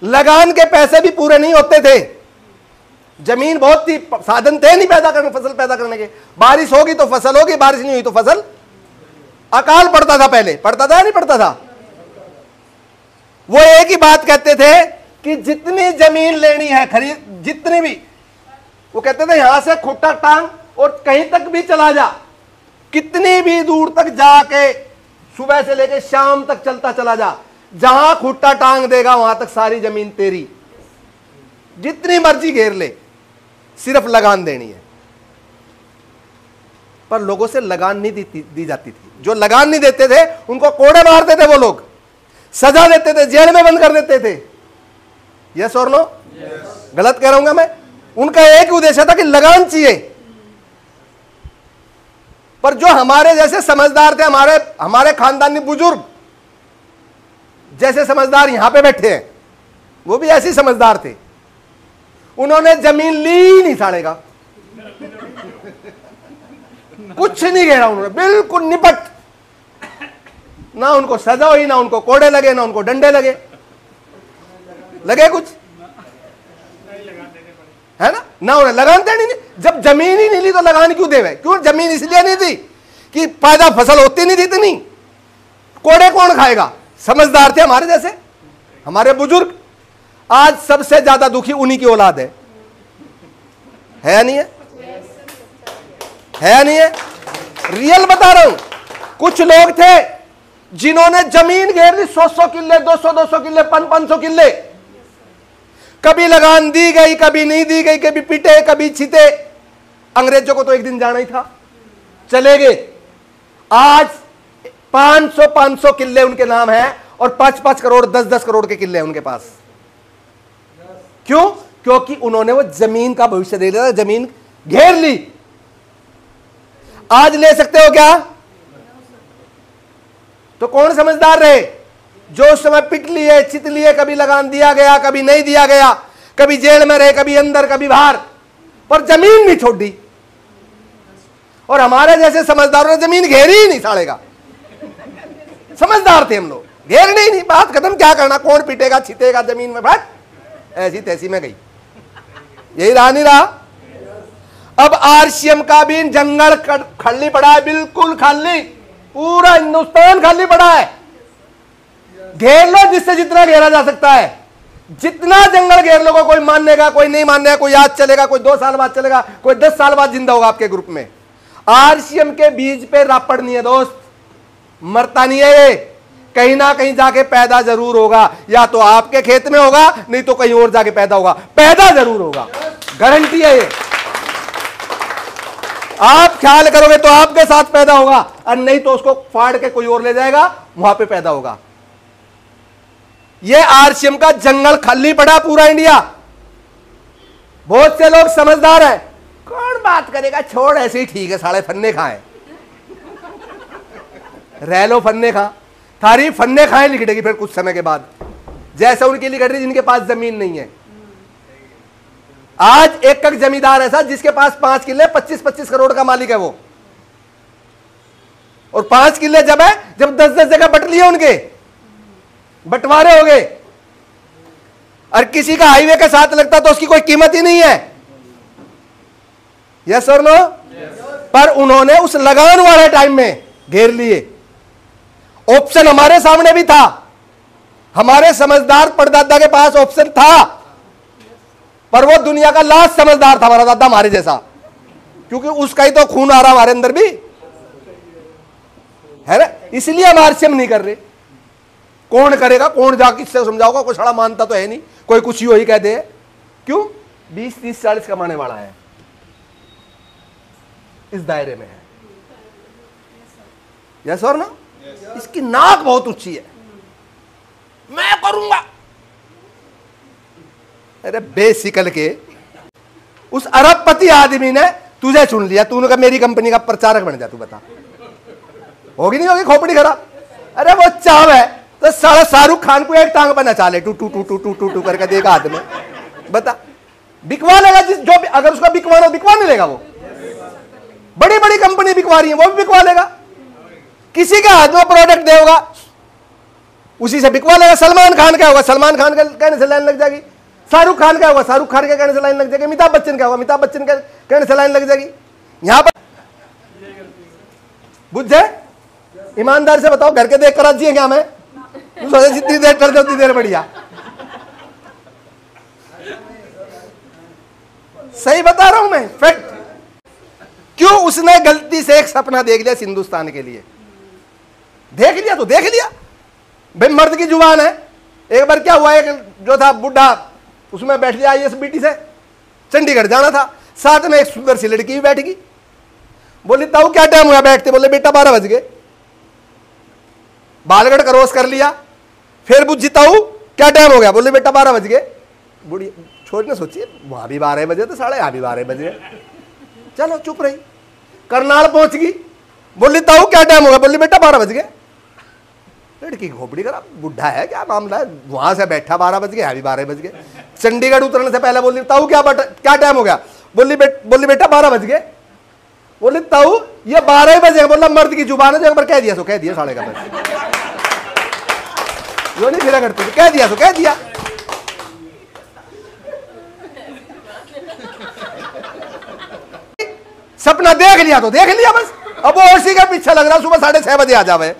लगान के पैसे भी पूरे नहीं होते थे, जमीन बहुत थी, साधन थे नहीं पैदा करने, फसल पैदा करने के। बारिश होगी तो फसल होगी, बारिश नहीं हुई तो फसल, अकाल पड़ता था पहले, पड़ता था नहीं पड़ता था। वो एक ही बात कहते थे कि जितनी जमीन लेनी है खरीद, जितनी भी, वो कहते थे यहां से खुट्टा टांग और कहीं तक भी चला जा, कितनी भी दूर तक जाके सुबह से लेके शाम तक चलता चला जा, जहां खुट्टा टांग देगा वहां तक सारी जमीन तेरी, जितनी मर्जी घेर ले, सिर्फ लगान देनी है। पर लोगों से लगान नहीं दी जाती थी। जो लगान नहीं देते थे उनको कोड़े मारते थे, वो लोग सजा देते थे, जेल में बंद कर देते थे। यस और नो? गलत कह रहा हूं मैं? उनका एक ही उद्देश्य था कि लगान चाहिए। पर जो हमारे जैसे समझदार थे, हमारे खानदानी बुजुर्ग जैसे समझदार यहां पे बैठे हैं, वो भी ऐसे समझदार थे। उन्होंने जमीन ली नहीं साड़े का, कुछ नहीं घेरा उन्होंने, बिल्कुल निपट। ना उनको सजा हुई, ना उनको कोड़े लगे, ना उनको डंडे लगे कुछ, है ना उन्हें लगान देनी नहीं। जब जमीन ही नहीं ली तो लगान क्यों देवे? क्यों? जमीन इसलिए नहीं थी कि पैदा फसल होती नहीं थी इतनी, कोड़े कौन खाएगा? समझदार थे हमारे जैसे, हमारे बुजुर्ग। आज सबसे ज्यादा दुखी उन्हीं की औलाद है नहीं है? है नहीं है? रियल बता रहा हूं। कुछ लोग थे जिन्होंने जमीन घेर ली, 100-100 किल्ले, 200-200 किल्ले, 500 किल्ले। कभी लगान दी गई, कभी नहीं दी गई, कभी पिटे, कभी छिते। अंग्रेजों को तो एक दिन जाना ही था। चलेंगे। आज 500 किले उनके नाम हैं और 5-5 करोड़ 10-10 करोड़ के किले हैं उनके पास। क्यों? क्योंकि उन्होंने वो जमीन का भविष्य दे दिया, जमीन घेर ली। आज ले सकते हो क्या? तो कौन समझदार रहे? जो उस समय पिट लिए, चित लिए, कभी लगान दिया गया, कभी नहीं दिया गया, कभी जेल में रहे, कभी अंदर, कभी बाहर, पर जमीन नहीं छोड़ दी। और हमारे जैसे समझदारों ने जमीन घेरी ही नहीं साले का। समझदार थे हम लोग, घेरने ही नहीं, बात खत्म, क्या करना, कौन पिटेगा, छितेगा जमीन में, बट ऐसी तैसी में गई। यही रहा नहीं रहा। अब आरसीएम का भी जंगल खाली पड़ा है, बिल्कुल खाली, पूरा हिंदुस्तान खाली पड़ा है। घेर लो जिससे जितना घेरा जा सकता है, जितना जंगल घेर लो, कोई मानेगा, कोई नहीं मानेगा, कोई आज चलेगा, कोई 2 साल बाद चलेगा, कोई 10 साल बाद जिंदा होगा आपके ग्रुप में। आरसीएम के बीज पे रापड़ नहीं है दोस्त, मरता नहीं है ये, कहीं ना कहीं जाके पैदा जरूर होगा। या तो आपके खेत में होगा, नहीं तो कहीं और जाके पैदा होगा, पैदा जरूर होगा, गारंटी है ये। आप ख्याल करोगे तो आपके साथ पैदा होगा, और नहीं तो उसको फाड़ के कोई और ले जाएगा, वहां पे पैदा होगा। ये आरसीएम का जंगल खाली पड़ा पूरा इंडिया। बहुत से लोग समझदार हैं, कौन बात करेगा, छोड़, ऐसे ही ठीक है, साले फन्ने खाए, रह लो फन्ने खा, थारी फन्ने खाए लिख देगी फिर कुछ समय के बाद, जैसे उनकी लिख रही जिनके पास जमीन नहीं है। आज एक जमींदार ऐसा जिसके पास 5 किले 25-25 करोड़ का मालिक है वो, और 5 किले जब है, जब 10-10 जगह बट लिए उनके, बंटवारे हो गए, और किसी का हाईवे के साथ लगता तो उसकी कोई कीमत ही नहीं है। यस और नो? पर उन्होंने उस लगान वाले टाइम में घेर लिए। ऑप्शन हमारे सामने भी था, हमारे समझदार परदादा के पास ऑप्शन था, पर वो दुनिया का लास्ट समझदार था हमारा दादा, हमारे जैसा, क्योंकि उसका ही तो खून आ रहा हमारे अंदर भी है ना। इसलिए हम आरसीएम नहीं कर रहे। कौन करेगा, कौन जा किससे समझाओगा, कोई साला मानता तो है नहीं, कोई कुछ ही कह दे। क्यों? 20, 30, 40 कमाने वाला है, इस दायरे में है। यस और ना? इसकी नाक बहुत ऊंची है, मैं करूंगा। अरे बेसिकल के उस अरबपति आदमी ने तुझे चुन लिया, तूने कहा मेरी कंपनी का प्रचारक बन जा, तू बता होगी नहीं होगी खोपड़ी खराब। अरे वो चाव है तो सारा शाहरुख खान को एक टांग पर नचा ले, टू टू टू टू टू टू टू करके देगा हाथ में, बता बिकवा लेगा। जिस जो अगर उसका बिकवाना बिकवा नहीं लेगा, वो बड़ी बड़ी कंपनी बिकवा रही है, वो भी बिकवा लेगा। किसी के हाथ में प्रोडक्ट देगा, उसी से बिकवा लेगा। सलमान खान क्या होगा, सलमान खान के कहने से लाइन लग जाएगी। शाहरुख खान क्या होगा, शाहरुख खान के कहने से लाइन लग जाएगी। अमिताभ बच्चन क्या होगा, अमिताभ बच्चन के कहने से लाइन लग जाएगी। यहां पर बुझ जाए, ईमानदार से बताओ, घर के देख कर राजी है क्या? मैं जितनी देर कर दे उतनी देर बढ़िया। सही बता रहा हूं मैं, फैक्ट। क्यों? उसने गलती से एक सपना देख लिया हिंदुस्तान के लिए, देख लिया तो देख लिया भाई, मर्द की जुबान है। एक बार क्या हुआ, एक जो था बुढ़ा, उसमें बैठ लिया आईएएस बीटी से, चंडीगढ़ जाना था, साथ में एक सुंदर सी लड़की भी बैठ गई। बोली ताऊ क्या टाइम हुआ बैठते? बोले बेटा 12 बज गए। बालगढ़ क्रॉस कर लिया, फिर बुझी ताऊ क्या टाइम हो गया? बोले बेटा 12 बज गए। बुढ़ी छोड़ ने सोची वहां भी 12 बजे तो साढ़े यहाँ भी 12 बजे, चलो चुप रही। करनाल पहुंच गई, बोली ताऊ क्या टाइम हो गया? बोली बेटा 12 बज गए। लड़की खोपड़ी करा, बुढ़ा है क्या मामला है, वहां से बैठा 12 बज गए, यहाँ भी 12 बज गए। चंडीगढ़ उतरने से पहले बोली ताऊ क्या टाइम हो गया? बोली बेटा 12 बज गए। बोली ताऊ ये 12 बजे। बोला मर्द की जुबान है, जो एक बार कह दिया सो कह दिया, साढ़े का बस जो नहीं फिरा करती, कह दिया सो कह दिया। सपना देख लिया तो देख लिया बस। अब वो उसी का पीछे लग रहा, सुबह 6:30 बजे आ जावे।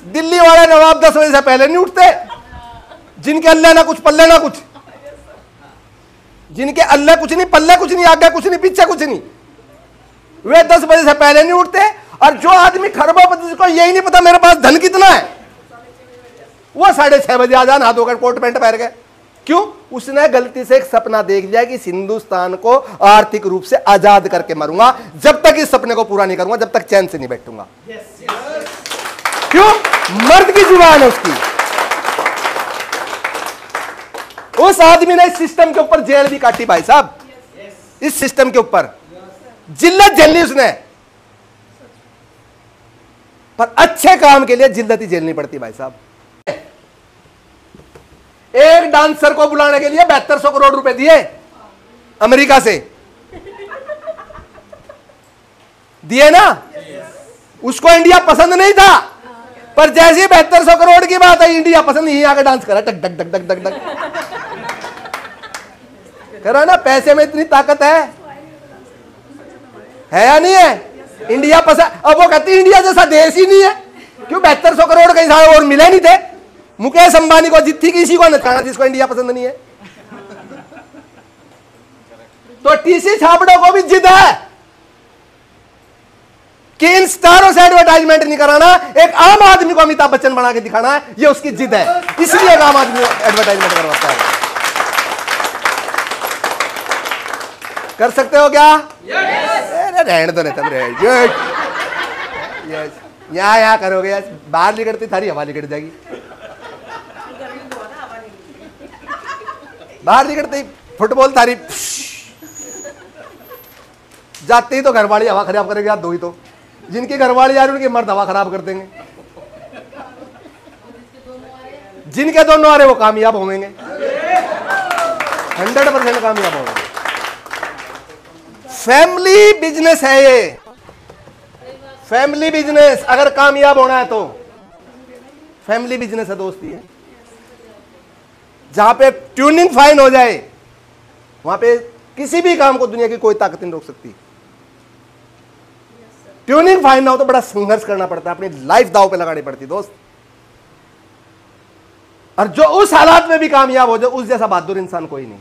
दिल्ली वाले नवाब 10 बजे से पहले नहीं उठते, जिनके अल्लाह ना कुछ पल्ले ना कुछ, जिनके अल्लाह कुछ नहीं पल्ले कुछ नहीं, आगे कुछ नहीं पीछे कुछ नहीं, वे 10 बजे से पहले नहीं उठते। और जो आदमी खरबोपति को यही नहीं पता मेरे पास धन कितना है, वो 6:30 बजे आ जाना, हाथ धोकर कोट पैंट पहन के क्यों? उसने गलती से एक सपना देख लिया कि इस हिंदुस्तान को आर्थिक रूप से आजाद करके मरूंगा। जब तक इस सपने को पूरा नहीं करूंगा, जब तक चैन से नहीं बैठूंगा। क्यों? मर्द की जुबान है उसकी। उस आदमी ने इस सिस्टम के ऊपर जेल भी काटी भाई साहब, इस सिस्टम के ऊपर जिल्लत झेलनी उसने, पर अच्छे काम के लिए जिल्लत ही झेलनी पड़ती भाई साहब। एक डांसर को बुलाने के लिए 7200 करोड़ रुपए दिए अमेरिका से, दिए ना? उसको इंडिया पसंद नहीं था, पर जैसे 7200 करोड़ की बात है, इंडिया पसंद नहीं, आके डांस करा, टक टक टक टक टक करा ना। पैसे में इतनी ताकत है या नहीं है? इंडिया पसंद। अब वो कहती इंडिया जैसा देश ही नहीं है। क्यों? 7200 करोड़ कहीं सारे और मिले नहीं थे। मुकेश अंबानी को जित थी, किसी को नचाना जिसको इंडिया पसंद नहीं है। तो टीसी छापड़ों को भी जिद है कि इन स्टारों से एडवर्टाइजमेंट नहीं कराना, एक आम आदमी को अमिताभ बच्चन बना के दिखाना है, ये उसकी जिद है। इसलिए एक आम आदमी एडवर्टाइजमेंट करवाता है। कर सकते हो क्या? रहने दो यहाँ करोगे यार, बाहर निकलती थारी हवा निकल जाएगी। बाहर निकलते फुटबॉल थारी जाते ही तो घरवाली हवा खराब करेगी। यार दो ही तो, जिनकी घरवाली आ रही उनके मर्द हवा खराब कर देंगे। जिनके दोनों आ रहे वो कामयाब होंगे, 100% कामयाब होंगे। फैमिली बिजनेस है ये, फैमिली बिजनेस। अगर कामयाब होना है तो फैमिली बिजनेस है दोस्ती है। जहां पे ट्यूनिंग फाइन हो जाए, वहां पे किसी भी काम को दुनिया की कोई ताकत नहीं रोक सकती। ट्यूनिंग फाइन ना हो तो बड़ा संघर्ष करना पड़ता है, अपनी लाइफ दांव पे लगानी पड़ती दोस्त। और जो उस हालात में भी कामयाब हो जाए, उस जैसा बहादुर इंसान कोई नहीं।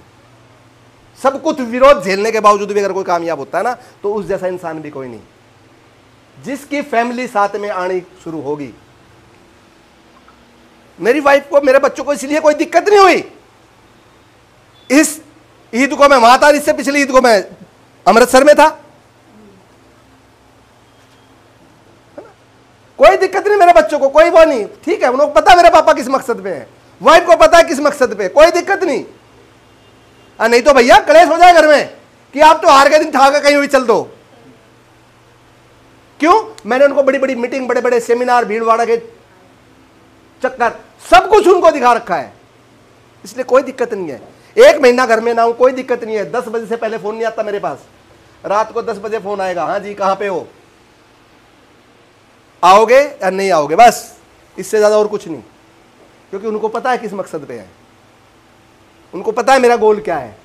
सब कुछ विरोध झेलने के बावजूद भी अगर कोई कामयाब होता है ना, तो उस जैसा इंसान भी कोई नहीं। जिसकी फैमिली साथ में आनी शुरू होगी। मेरी वाइफ को, मेरे बच्चों को इसलिए कोई दिक्कत नहीं हुई। इस ईद को मैं वहां था, इससे पिछली ईद को मैं अमृतसर में था। कोई दिक्कत नहीं मेरे बच्चों को, कोई वो नहीं, ठीक है। उनको पता मेरे पापा किस मकसद पे है, वाइफ को पता है किस मकसद पे, कोई दिक्कत नहीं। नहीं तो भैया कलेश हो जाए घर में कि आप तो हार के दिन ठा के कहीं हुई चल दो। क्यों? मैंने उनको बड़ी बड़ी मीटिंग, बड़े बड़े सेमिनार, भीड़वाड़ा के चक्कर, सब कुछ उनको दिखा रखा है। इसलिए कोई दिक्कत नहीं है। 1 महीना घर में ना हूं, कोई दिक्कत नहीं है। 10 बजे से पहले फोन नहीं आता मेरे पास। रात को 10 बजे फोन आएगा, हाँ जी कहां पे हो, आओगे या नहीं आओगे, बस। इससे ज्यादा और कुछ नहीं। क्योंकि उनको पता है किस मकसद पे है, उनको पता है मेरा गोल क्या है।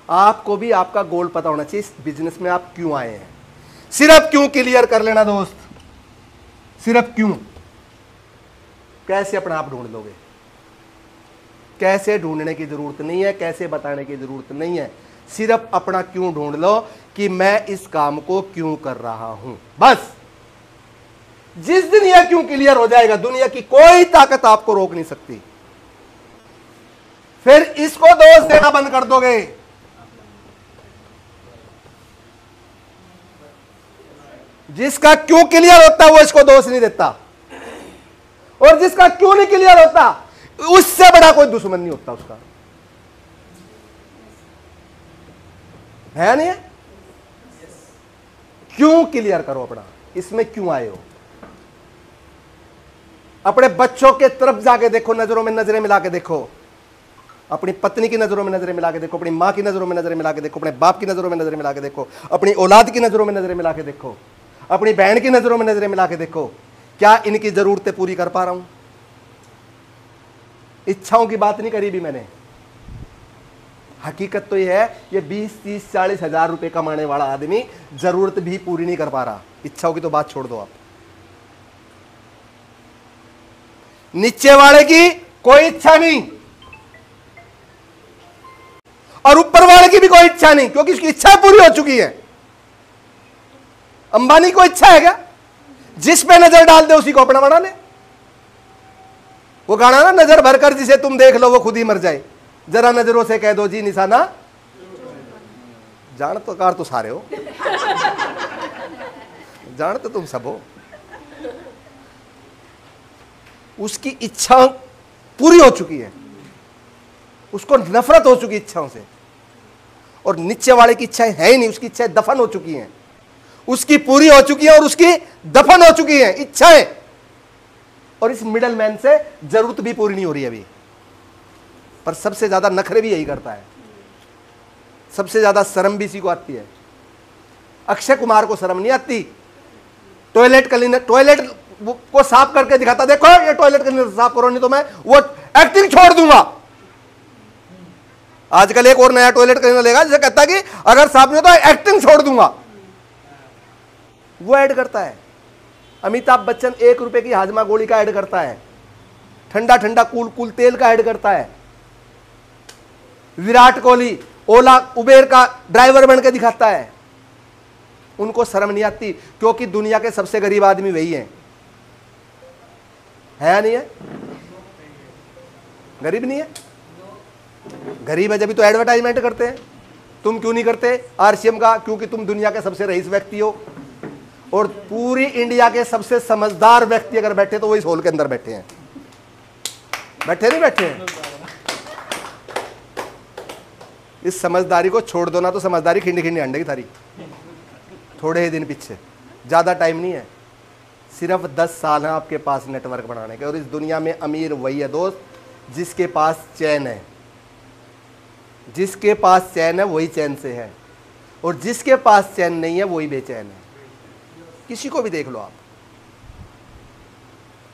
आपको भी आपका गोल पता होना चाहिए। इस बिजनेस में आप क्यों आए हैं, सिर्फ क्यों क्लियर कर लेना दोस्त। सिर्फ क्यों। कैसे अपना आप ढूंढ लोगे? कैसे ढूंढने की जरूरत नहीं है, कैसे बताने की जरूरत नहीं है। सिर्फ अपना क्यों ढूंढ लो कि मैं इस काम को क्यों कर रहा हूं, बस। जिस दिन यह क्यों क्लियर हो जाएगा, दुनिया की कोई ताकत आपको रोक नहीं सकती। फिर इसको दोष देना बंद कर दोगे। जिसका क्यों क्लियर होता है वो इसको दोष नहीं देता, और जिसका क्यों नहीं क्लियर होता उससे बड़ा कोई दुश्मन नहीं होता उसका, है नहीं? क्यों क्लियर करो अपना, इसमें क्यों आए हो। अपने बच्चों के तरफ जाके देखो, नजरों में नजरें मिला के देखो। अपनी पत्नी की नजरों में नजरें मिला के देखो, अपनी माँ की नजरों में नजरें मिला के देखो, अपने बाप की नजरों में नजरें मिला के देखो, अपनी औलाद की नजरों में नजरें मिला के देखो, अपनी बहन की नजरों में नजरें मिला के देखो। क्या इनकी जरूरतें पूरी कर पा रहा हूं? इच्छाओं की बात नहीं करी भी मैंने। हकीकत तो यह है, ये 20, 30, 40 हजार रुपए कमाने वाला आदमी जरूरत भी पूरी नहीं कर पा रहा। इच्छाओं की तो बात छोड़ दो आप। नीचे वाले की कोई इच्छा नहीं और ऊपर वाले की भी कोई इच्छा नहीं, क्योंकि उसकी इच्छा पूरी हो चुकी है। अंबानी को इच्छा है क्या? जिस पे नजर डाल दे उसी को अपना बना ले। वो गाना ना, नजर भरकर जिसे तुम देख लो वो खुद ही मर जाए, जरा नजरों से कह दो जी निशाना। जान तो कार तो सारे हो, जान तो तुम सब हो। उसकी इच्छा पूरी हो चुकी है, उसको नफरत हो चुकी इच्छाओं से, और नीचे वाले की इच्छाएं है ही नहीं, उसकी इच्छाएं दफन हो चुकी हैं। उसकी पूरी हो चुकी है और उसकी दफन हो चुकी है इच्छाएं, और इस मिडल मैन से जरूरत भी पूरी नहीं हो रही अभी। पर सबसे ज्यादा नखरे भी यही करता है, सबसे ज्यादा शर्म भी इसी को आती है। अक्षय कुमार को शर्म नहीं आती, टॉयलेट को साफ करके दिखाता, देखो ये टॉयलेट क्लीनर साफ करो नहीं तो मैं वो एक्टिंग छोड़ दूंगा। आजकल एक और नया टॉयलेट क्लीनर लेगा जिसे कहता है कि अगर साफ नहीं हो तो एक्टिंग छोड़ दूंगा, वो ऐड करता है। अमिताभ बच्चन 1 रुपए की हाजमा गोली का ऐड करता है, ठंडा ठंडा कूल कूल तेल का ऐड करता है। विराट कोहली ओला उबेर का ड्राइवर बन के दिखाता है। उनको शर्म नहीं आती, क्योंकि दुनिया के सबसे गरीब आदमी वही है या नहीं है? गरीब नहीं है? गरीब है जब तो एडवर्टाइजमेंट करते हैं। तुम क्यों नहीं करते आरसीएम का? क्योंकि तुम दुनिया के सबसे रईस व्यक्ति हो, और पूरी इंडिया के सबसे समझदार व्यक्ति अगर बैठे तो वो इस हॉल के अंदर बैठे हैं। बैठे नहीं बैठे हैं? इस समझदारी को छोड़ दो ना तो समझदारी खिंडी खिंडी अंडे की थारी। थोड़े ही दिन पीछे, ज्यादा टाइम नहीं है, सिर्फ 10 साल है आपके पास नेटवर्क बनाने के। और इस दुनिया में अमीर वही है दोस्त जिसके पास चैन है। जिसके पास चैन है वही चैन से है, और जिसके पास चैन नहीं है वही बेचैन है। किसी को भी देख लो आप,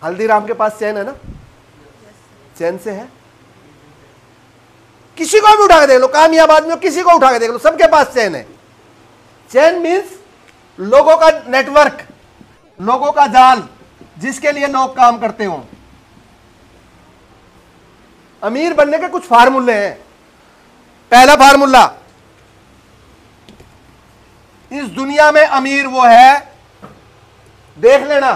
हल्दीराम के पास चैन है ना? चैन से है। किसी को भी उठा के देख लो, कामयाब आदमी किसी को उठा के देख लो, सबके पास चैन है। चैन मीन्स लोगों का नेटवर्क, लोगों का जाल, जिसके लिए लोग काम करते हो। अमीर बनने के कुछ फार्मूले हैं। पहला फार्मूला, इस दुनिया में अमीर वो है, देख लेना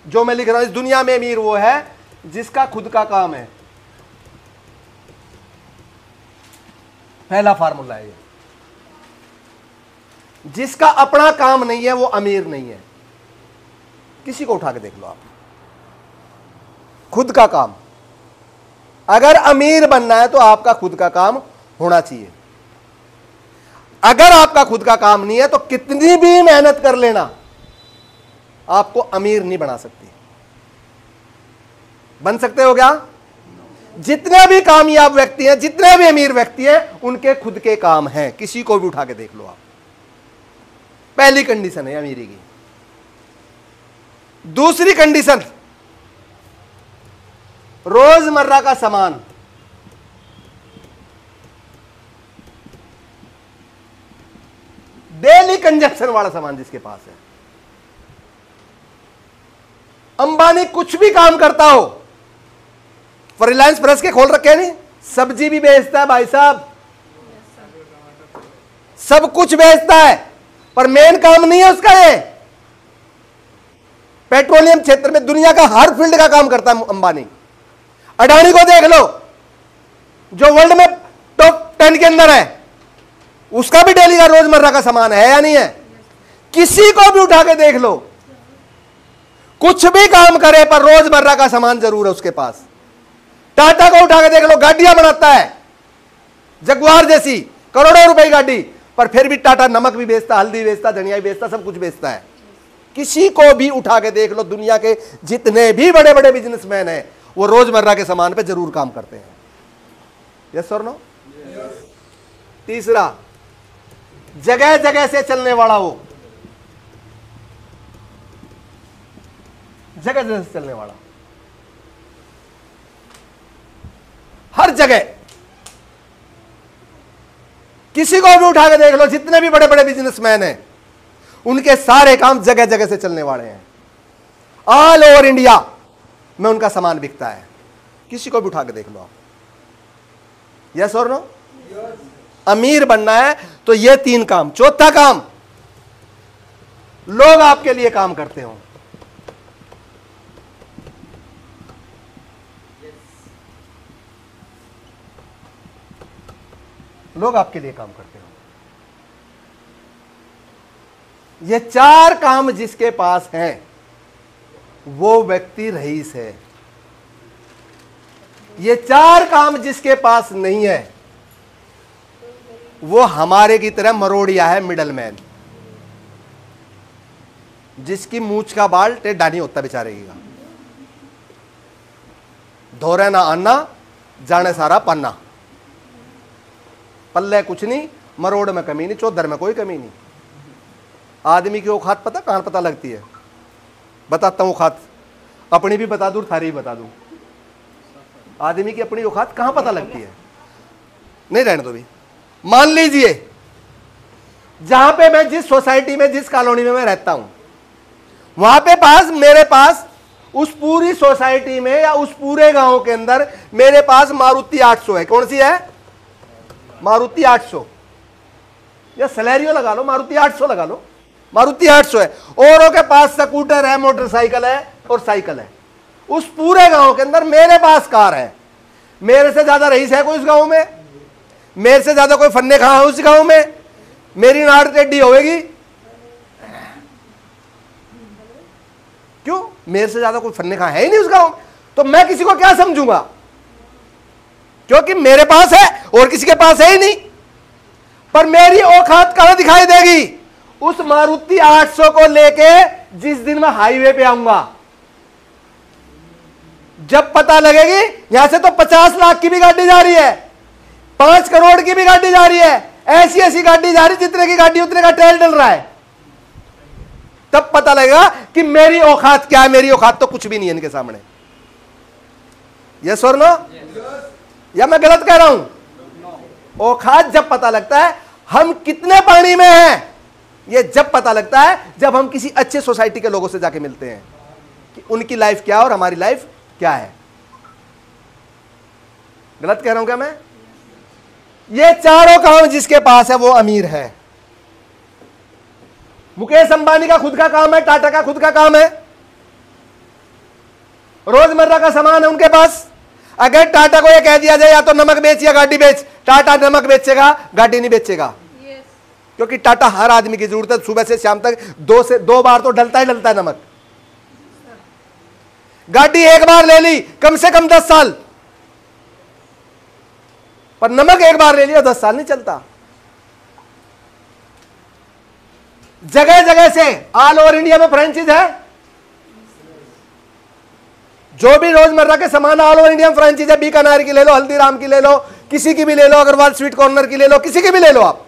जो मैं लिख रहा हूं, इस दुनिया में अमीर वो है जिसका खुद का काम है। पहला फार्मूला है ये। जिसका अपना काम नहीं है वो अमीर नहीं है। किसी को उठा के देख लो आप, खुद का काम। अगर अमीर बनना है तो आपका खुद का काम होना चाहिए। अगर आपका खुद का काम नहीं है तो कितनी भी मेहनत कर लेना, आपको अमीर नहीं बना सकती। बन सकते हो क्या? जितने भी कामयाब व्यक्ति हैं, जितने भी अमीर व्यक्ति हैं, उनके खुद के काम हैं। किसी को भी उठा के देख लो आप। पहली कंडीशन है अमीरी की। दूसरी कंडीशन, रोजमर्रा का सामान। डेली कंजप्शन वाला सामान जिसके पास है। अंबानी कुछ भी काम करता हो, पर रिलायंस प्रेस के खोल रखे नहीं, सब्जी भी बेचता है भाई साहब, सब कुछ बेचता है, पर मेन काम नहीं है उसका। ये पेट्रोलियम क्षेत्र में दुनिया का हर फील्ड का काम करता है अंबानी। अडानी को देख लो, जो वर्ल्ड में टॉप 10 के अंदर है, उसका भी डेली का रोजमर्रा का सामान है या नहीं है? किसी को भी उठा के देख लो, कुछ भी काम करे पर रोजमर्रा का सामान जरूर है उसके पास। टाटा को उठा के देख लो, गाड़ियां बनाता है जगुआर जैसी करोड़ों रुपए की गाड़ी, पर फिर भी टाटा नमक भी बेचता, हल्दी बेचता, धनिया भी बेचता, सब कुछ बेचता है। किसी को भी उठा के देख लो, दुनिया के जितने भी बड़े बड़े बिजनेसमैन हैं वो रोजमर्रा के सामान पे जरूर काम करते हैं। यस और नो? तीसरा, जगह जगह से चलने वाला हो, जगह जगह से चलने वाला, हर जगह। किसी को भी उठा के देख लो, जितने भी बड़े बड़े बिजनेसमैन हैं, उनके सारे काम जगह जगह से चलने वाले हैं। ऑल ओवर इंडिया में उनका सामान बिकता है। किसी को भी उठा के देख लो आप। यस और नो? अमीर बनना है तो ये 3 काम। चौथा काम, लोग आपके लिए काम करते हो। लोग आपके लिए काम करते होंगे। ये 4 काम जिसके पास हैं वो व्यक्ति रईस है। ये 4 काम जिसके पास नहीं है वो हमारे की तरह मरोड़िया है, मिडलमैन, जिसकी मूछ का बाल टेढ़ा नहीं होता बेचारे का। धोरे ना आना जाने सारा पन्ना, पल्ले कुछ नहीं, मरोड़ में कमी नहीं, चौधर में कोई कमी नहीं। आदमी की औकात पता कहां पता लगती है? बताता हूं औकात, अपनी भी बता दूं, थारी भी बता दूं। आदमी की अपनी औकात कहां पता लगती है? नहीं रहने दो भी। मान लीजिए जहां पे मैं, जिस सोसाइटी में, जिस कॉलोनी में मैं रहता हूं, वहां पे पास मेरे पास उस पूरी सोसाइटी में या उस पूरे गांव के अंदर मेरे पास मारुति 800 है। कौन सी है? मारुति 800 या सलेरियो लगा लो, मारुति 800 लगा लो, मारुति 800 है। औरों के पास स्कूटर है, मोटरसाइकिल है और साइकिल है। उस पूरे गांव के अंदर मेरे पास कार है। मेरे से ज्यादा रईस है कोई उस गांव में? मेरे से ज्यादा कोई फन्ने खा है उस गांव में? मेरी नाड़ टेढ़ी होगी? क्यों? मेरे से ज्यादा कोई फन्ने खा है ही नहीं उस गांव में, तो मैं किसी को क्या समझूंगा? क्योंकि मेरे पास है और किसी के पास है ही नहीं। पर मेरी औकात कहां दिखाई देगी? उस मारुति 800 को लेके जिस दिन मैं हाईवे पे आऊंगा, जब पता लगेगी यहां से तो 50 लाख की भी गाड़ी जा रही है, 5 करोड़ की भी गाड़ी जा रही है, ऐसी ऐसी गाड़ी जा रही, जितने की गाड़ी उतने का ट्रेल डल रहा है, तब पता लगेगा कि मेरी औकात क्या है। मेरी औकात तो कुछ भी नहीं है इनके सामने। यस और नो? या मैं गलत कह रहा हूं? औकात जब पता लगता है हम कितने पानी में हैं, ये जब पता लगता है जब हम किसी अच्छे सोसाइटी के लोगों से जाके मिलते हैं कि उनकी लाइफ क्या है और हमारी लाइफ क्या है। गलत कह रहा हूं क्या मैं? ये 4 काम जिसके पास है वो अमीर है। मुकेश अंबानी का खुद का काम है, टाटा का खुद का काम है, रोजमर्रा का सामान है उनके पास। अगर टाटा को यह कह दिया जाए या तो नमक बेच या गाड़ी बेच, टाटा नमक बेचेगा, गाड़ी नहीं बेचेगा। क्योंकि टाटा हर आदमी की जरूरत है। सुबह से शाम तक 2 बार तो डलता ही डलता है नमक। गाड़ी एक बार ले ली कम से कम 10 साल, पर नमक एक बार ले लिया 10 साल नहीं चलता। जगह जगह से ऑल ओवर इंडिया में फ्रेंचाइज है। जो भी रोजमर्रा के सामान ऑल ओवर इंडिया में फ्रेंचाइज है। बीकानेर की ले लो, हल्दीराम की ले लो, किसी की भी ले लो, अग्रवाल स्वीट कॉर्नर की ले लो, किसी की भी ले लो आप,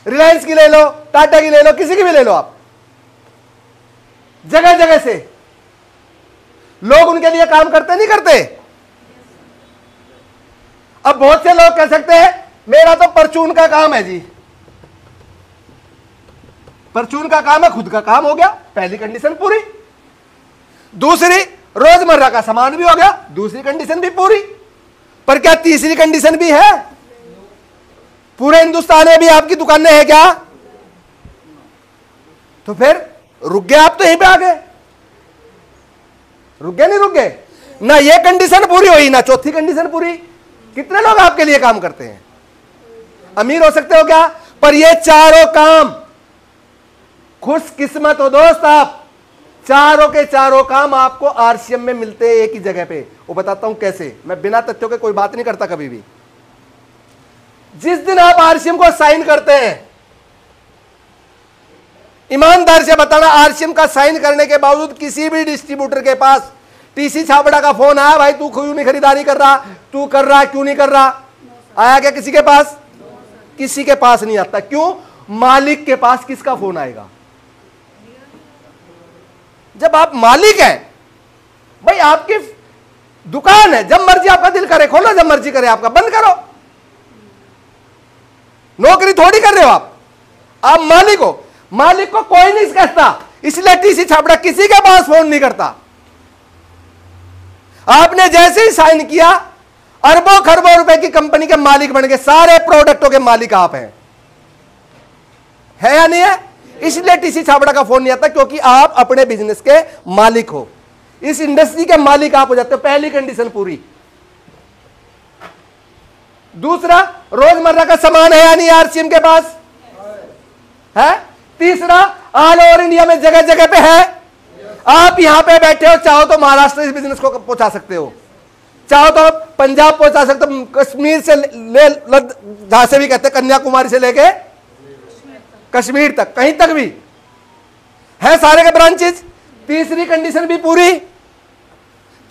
रिलायंस की ले लो, टाटा की ले लो, किसी की भी ले लो आप। जगह जगह से लोग उनके लिए काम करते नहीं करते? अब बहुत से लोग कह सकते हैं मेरा तो परचून का काम है जी। परचून का काम है, खुद का काम हो गया, पहली कंडीशन पूरी। दूसरी, रोजमर्रा का सामान भी हो गया, दूसरी कंडीशन भी पूरी। पर क्या तीसरी कंडीशन भी है? पूरे हिंदुस्तान में भी आपकी दुकानें हैं क्या? तो फिर रुक गए आप, तो यहीं पे आ गए। रुक गए नहीं रुक गए ना, ये कंडीशन पूरी हुई ना चौथी कंडीशन पूरी। कितने लोग आपके लिए काम करते हैं? अमीर हो सकते हो क्या? पर ये 4 काम, खुशकिस्मत हो दोस्त आप, चारों के चारों काम आपको आरसीएम में मिलते हैं एक ही जगह पे। वो बताता हूं कैसे, मैं बिना तथ्यों के कोई बात नहीं करता कभी भी। जिस दिन आप आरसीएम को साइन करते हैं, ईमानदार से बताना, आरसीएम का साइन करने के बावजूद किसी भी डिस्ट्रीब्यूटर के पास टीसी छाबड़ा का फोन आया, भाई तू क्यों नहीं खरीदारी कर रहा, तू कर रहा क्यों नहीं कर रहा, आया क्या किसी के पास? किसी के पास नहीं आता। क्यों? मालिक के पास किसका फोन आएगा? जब आप मालिक हैं, भाई आपकी दुकान है, जब मर्जी आपका दिल करे खोलो, जब मर्जी करे आपका बंद करो। नौकरी थोड़ी कर रहे हो आप मालिक हो। मालिक को कोई नहीं कहता, इसलिए टीसी छापड़ा किसी के पास फोन नहीं करता। आपने जैसे ही साइन किया, अरबों खरबों रुपए की कंपनी के मालिक बन गए, सारे प्रोडक्टों के मालिक आप हैं। है या नहीं है? इसलिए टीसी छाबड़ा का फोन नहीं आता, क्योंकि आप अपने बिजनेस के मालिक हो, इस इंडस्ट्री के मालिक आप हो जाते हो। पहली कंडीशन पूरी। दूसरा, रोजमर्रा का सामान है या नहीं आरसीएम के पास है। तीसरा, ऑल ओवर इंडिया में जगह जगह पे है। आप यहां पे बैठे हो, चाहो तो महाराष्ट्र इस बिजनेस को पहुंचा सकते हो, चाहो तो पंजाब पहुंचा सकते हो, कश्मीर से ले जहां से भी कहते हैं, कन्याकुमारी से लेके कश्मीर तक, कहीं तक भी है सारे के ब्रांचेज। तीसरी कंडीशन भी पूरी।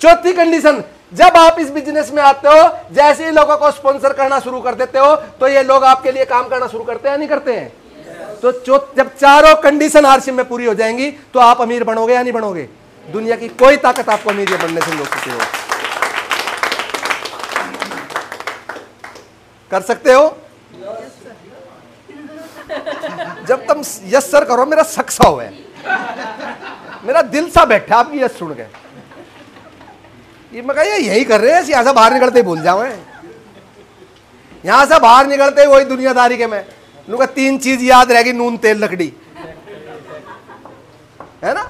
चौथी कंडीशन, जब आप इस बिजनेस में आते हो, जैसे ही लोगों को स्पॉन्सर करना शुरू कर देते हो, तो ये लोग आपके लिए काम करना शुरू करते हैं, नहीं करते हैं। तो जब चारों कंडीशन आरसीएम में पूरी हो जाएंगी, तो आप अमीर बनोगे या नहीं बनोगे। दुनिया की कोई ताकत आपको अमीर बनने से रोक सकते हो। कर सकते हो। जब तुम यस सर करो, मेरा सक्सा हुआ है, मेरा दिल सा बैठा आपकी यस सुन के। ये मैं कहा यही कर रहे हैं, यहां से बाहर निकलते ही भूल जाओ। यहां से बाहर निकलते ही वही दुनियादारी के में लूंगा। 3 चीज याद रहेगी, नून तेल लकड़ी, है ना।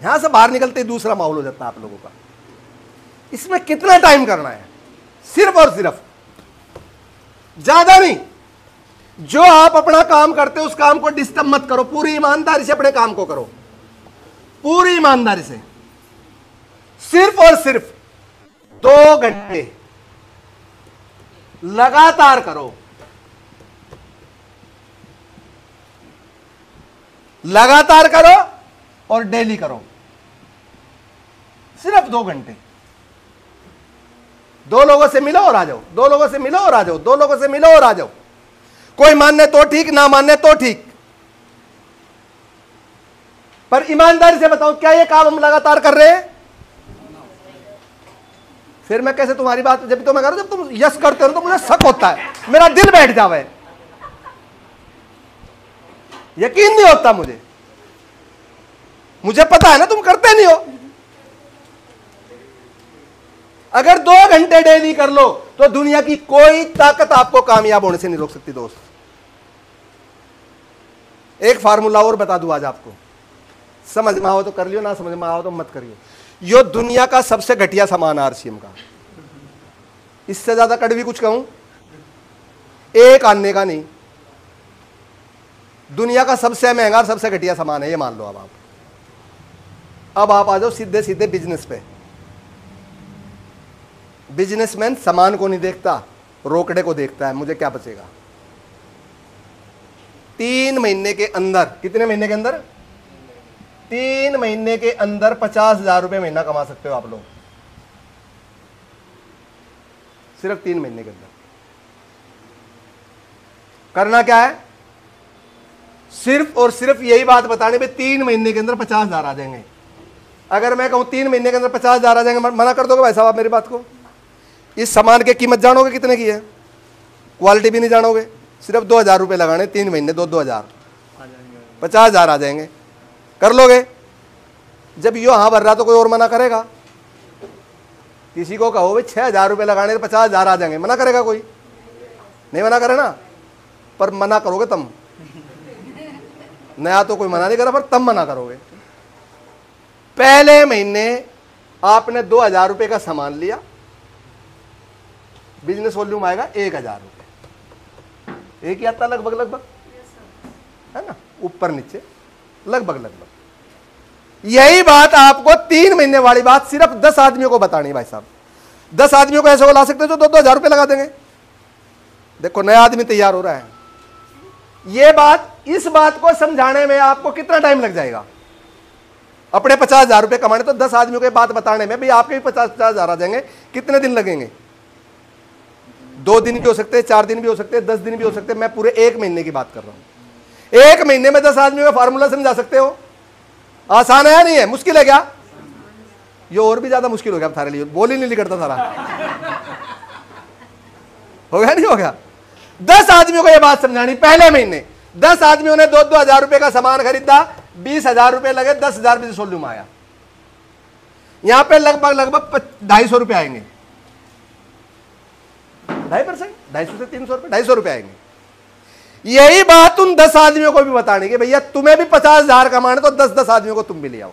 यहां से बाहर निकलते ही दूसरा माहौल हो जाता है आप लोगों का। इसमें कितना टाइम करना है, सिर्फ और सिर्फ, ज्यादा नहीं। जो आप अपना काम करते हो उस काम को डिस्टर्ब मत करो, पूरी ईमानदारी से अपने काम को करो, पूरी ईमानदारी से। सिर्फ और सिर्फ 2 घंटे लगातार करो, लगातार करो और डेली करो। सिर्फ 2 घंटे। 2 लोगों से मिलो और आ जाओ, 2 लोगों से मिलो और आ जाओ, 2 लोगों से मिलो और आ जाओ। कोई मानने तो ठीक, ना मानने तो ठीक, पर ईमानदारी से बताओ, क्या ये काम हम लगातार कर रहे हैं। फिर मैं कैसे तुम्हारी बात, जब तो मैं कह रहा हूं, जब तुम यस करते हो तो मुझे शक होता है, मेरा दिल बैठ जावे, यकीन नहीं होता मुझे। मुझे पता है ना तुम करते नहीं हो। अगर 2 घंटे डेली कर लो तो दुनिया की कोई ताकत आपको कामयाब होने से नहीं रोक सकती दोस्त। एक फार्मूला और बता दूं आज आपको, समझ में आओ तो कर लियो, ना समझ में आओ तो मत करियो। यो दुनिया का सबसे घटिया सामान आरसीएम का, इससे ज्यादा कड़वी कुछ कहूं, एक आने का नहीं, दुनिया का सबसे महंगा और सबसे घटिया सामान है, ये मान लो। अब आप आ जाओ सीधे सीधे बिजनेस पे। बिजनेसमैन सामान को नहीं देखता, रोकड़े को देखता है, मुझे क्या बचेगा। 3 महीने के अंदर, कितने महीने के अंदर, 3 महीने के अंदर 50,000 रुपए महीना कमा सकते हो आप लोग, सिर्फ 3 महीने के अंदर। करना क्या है, सिर्फ और सिर्फ यही बात बताने में 3 महीने के अंदर 50,000 आ जाएंगे। अगर मैं कहूं 3 महीने के अंदर 50,000 आ जाएंगे, मना कर दोगे भाई साहब आप मेरी बात को। इस सामान की कीमत जानोगे कितने की है, क्वालिटी भी नहीं जानोगे, सिर्फ 2,000 रुपये लगाने, 3 महीने 2,000, 50,000 आ जाएंगे। कर लोगे। जब यो हाँ भर रहा तो कोई और मना करेगा। किसी को कहो भाई 6,000 रुपये लगाने तो 50,000 आ जाएंगे, मना करेगा कोई, नहीं मना करे ना। पर मना करोगे तुम, नया तो कोई मना नहीं करा, पर तब मना करोगे। पहले महीने आपने 2,000 रुपये का सामान लिया, बिजनेस वॉल्यूम आएगा 1,000 रुपये, एक ही आता लगभग, है ना, ऊपर नीचे लगभग। यही बात आपको 3 महीने वाली बात सिर्फ 10 आदमियों को बतानी है भाई साहब। 10 आदमियों को ऐसे को ला सकते हो जो 2,000 रुपये लगा देंगे। देखो नया आदमी तैयार हो रहा है। ये बात, इस बात को समझाने में आपको कितना टाइम लग जाएगा। अपने 50,000 रुपये कमाने तो 10 आदमियों को बात बताने में भाई आपके भी 50,000 आ जाएंगे, कितने दिन लगेंगे। 2 दिन भी हो सकते हैं, 4 दिन भी हो सकते हैं, 10 दिन भी हो सकते हैं। मैं पूरे 1 महीने की बात कर रहा हूं। 1 महीने में 10 आदमियों का फार्मूला समझा सकते हो। आसान है या नहीं है, मुश्किल है क्या। ये और भी ज्यादा मुश्किल हो गया थारे लिए, बोल ही नहीं निकलता सारा। हो गया नहीं हो गया। 10 आदमियों को यह बात समझानी पहले महीने। 10 आदमियों ने 2,000 रुपए का सामान खरीदा, 20,000 रुपए लगे, 10,000 बिजनेस वॉल्यूम आया। यहां पे लगभग 250 रुपए आएंगे, 2.5%, 250 से 300 रुपए, 250 रुपए आएंगे। यही बात उन 10 आदमियों को भी बतानी कि भैया तुम्हें भी 50,000 कमाने तो 10-10 आदमियों को तुम भी ले आओ।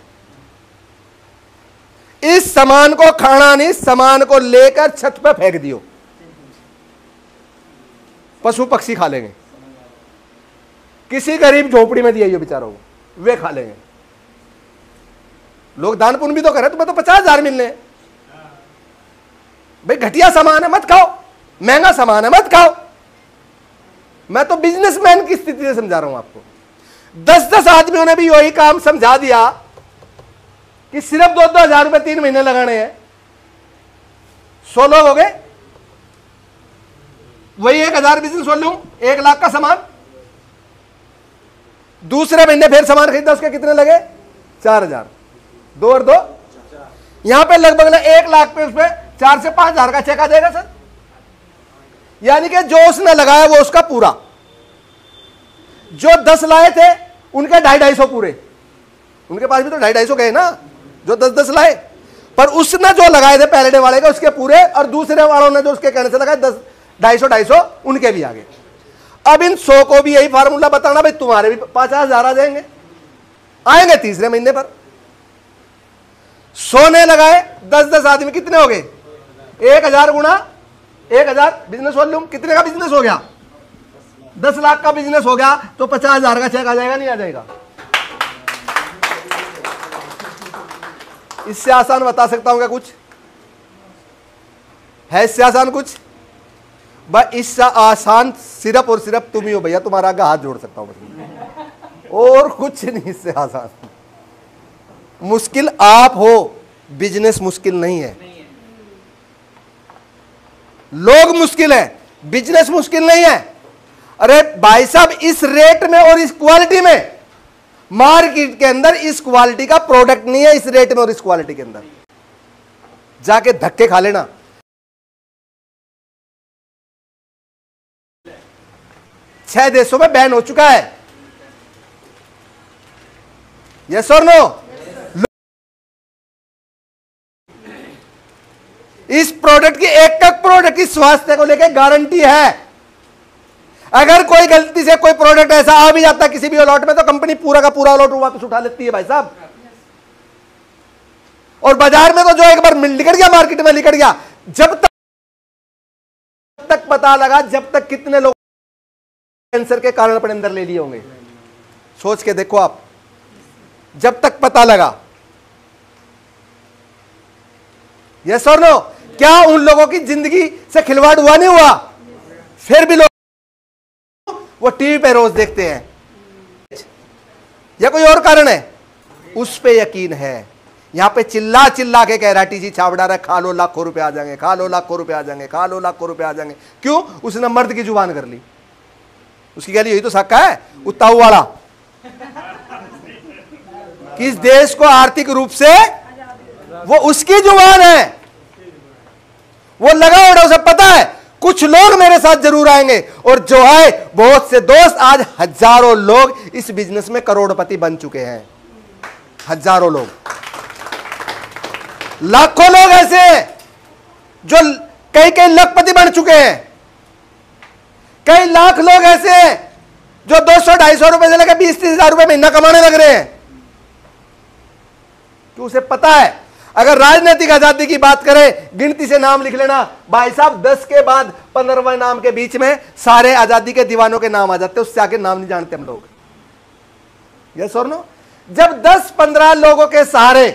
इस सामान को खाना नहीं, सामान को लेकर छत पे फेंक दियो। पशु पक्षी खा लेंगे, किसी गरीब झोपड़ी में दिया बेचारों को, वे खा लेंगे। लोग दान पुण्य भी तो करें, तुम्हें तो 50,000 मिलने हैं। भाई घटिया सामान है मत खाओ, महंगा सामान है मत खाओ। मैं तो बिजनेसमैन की स्थिति से समझा रहा हूं आपको। 10-10 आदमियों ने भी वही काम समझा दिया कि सिर्फ 2-2 हजार रुपए 3 महीने लगाने हैं, 100 लोग हो गए। वही 1,000 बिजनेस वॉल्यूम, 1 लाख का सामान। दूसरे महीने फिर सामान खरीदा, उसके कितने लगे? 4,000। 2 और 2 यहां पे लगभग 1 लाख पे उसपे 4 से 5 हजार का चेक आ जाएगा सर। यानी कि जो उसने लगाया वो उसका पूरा। जो 10 लाए थे उनके 250 पूरे, उनके पास भी तो 250 गए ना, जो 10-10 लाए। पर उसने जो लगाए थे पहले डे वाले के उसके पूरे, और दूसरे वालों ने जो उसके कहने से लगाए 250 उनके भी आ गए। अब इन 100 को भी यही फार्मूला बताना, भाई तुम्हारे भी 50,000 आ जाएंगे, आएंगे तीसरे महीने पर। 100 ने लगाए, 10-10 आदमी कितने हो गए? 1,000 गुणा 1,000 बिजनेस वॉल्यूम, कितने का बिजनेस हो गया? 10 लाख का बिजनेस हो गया। तो 50,000 का चेक आ जाएगा नहीं आ जाएगा? इससे आसान बता सकता हूं क्या कुछ है? इससे आसान कुछ? भाई इससे आसान सिर्फ और सिर्फ तुम ही हो भैया, तुम्हारा आगे हाथ जोड़ सकता हूं बस, और कुछ नहीं इससे आसान। मुश्किल आप हो, बिजनेस मुश्किल नहीं है। लोग मुश्किल है, बिजनेस मुश्किल नहीं है। अरे भाई साहब, इस रेट में और इस क्वालिटी में मार्केट के अंदर इस क्वालिटी का प्रोडक्ट नहीं है। इस रेट में और इस क्वालिटी के अंदर जाके धक्के खा लेना। छह देशों में बैन हो चुका है। यस और नो? इस प्रोडक्ट की, एक प्रोडक्ट की स्वास्थ्य को लेकर गारंटी है। अगर कोई गलती से कोई प्रोडक्ट ऐसा आ भी जाता है किसी भी अलॉट में, तो कंपनी पूरा का पूरा अलॉट वापस उठा लेती है भाई साहब। और बाजार में तो जो एक बार निकल गया, मार्केट में निकल गया, जब तक पता लगा, जब तक कितने लोग कैंसर के कारण अपने अंदर ले लिए होंगे, सोच के देखो आप। जब तक पता लगा। यस और नो? क्या उन लोगों की जिंदगी से खिलवाड़ हुआ नहीं हुआ? फिर भी लोग वो टीवी पे रोज देखते हैं। या कोई और कारण है? उस पे यकीन है। यहां पे चिल्ला चिल्ला के कह रहा टीसी छाबड़ा रहा, खा लो लाखों रुपए आ जाएंगे, खा लो लाखों रुपए आ जाएंगे, खा लो लाखों रुपए आ जाएंगे। क्यों? उसने मर्द की जुबान कर ली। उसकी कह ली यही तो साका है उताऊ वाला, कि इस देश को आर्थिक रूप से, वो उसकी जुबान है, वो लगा उड़ा, उसे पता है कुछ लोग मेरे साथ जरूर आएंगे। और जो आए, बहुत से दोस्त, आज हजारों लोग इस बिजनेस में करोड़पति बन चुके हैं। हजारों लोग, लाखों लोग ऐसे हैं जो कई लाखपति बन चुके हैं। कई लाख लोग ऐसे हैं जो 200-250 रुपए से लेकर 20-30 हजार रुपए महीना कमाने लग रहे हैं। तो उसे पता है। अगर राजनीतिक आजादी की बात करें, गिनती से नाम लिख लेना भाई साहब, 10 के बाद 15वें नाम के बीच में सारे आजादी के दीवानों के नाम आ जाते हैं। उससे आगे नाम नहीं जानते हम लोग। यस और नो? जब 10-15 लोगों के सहारे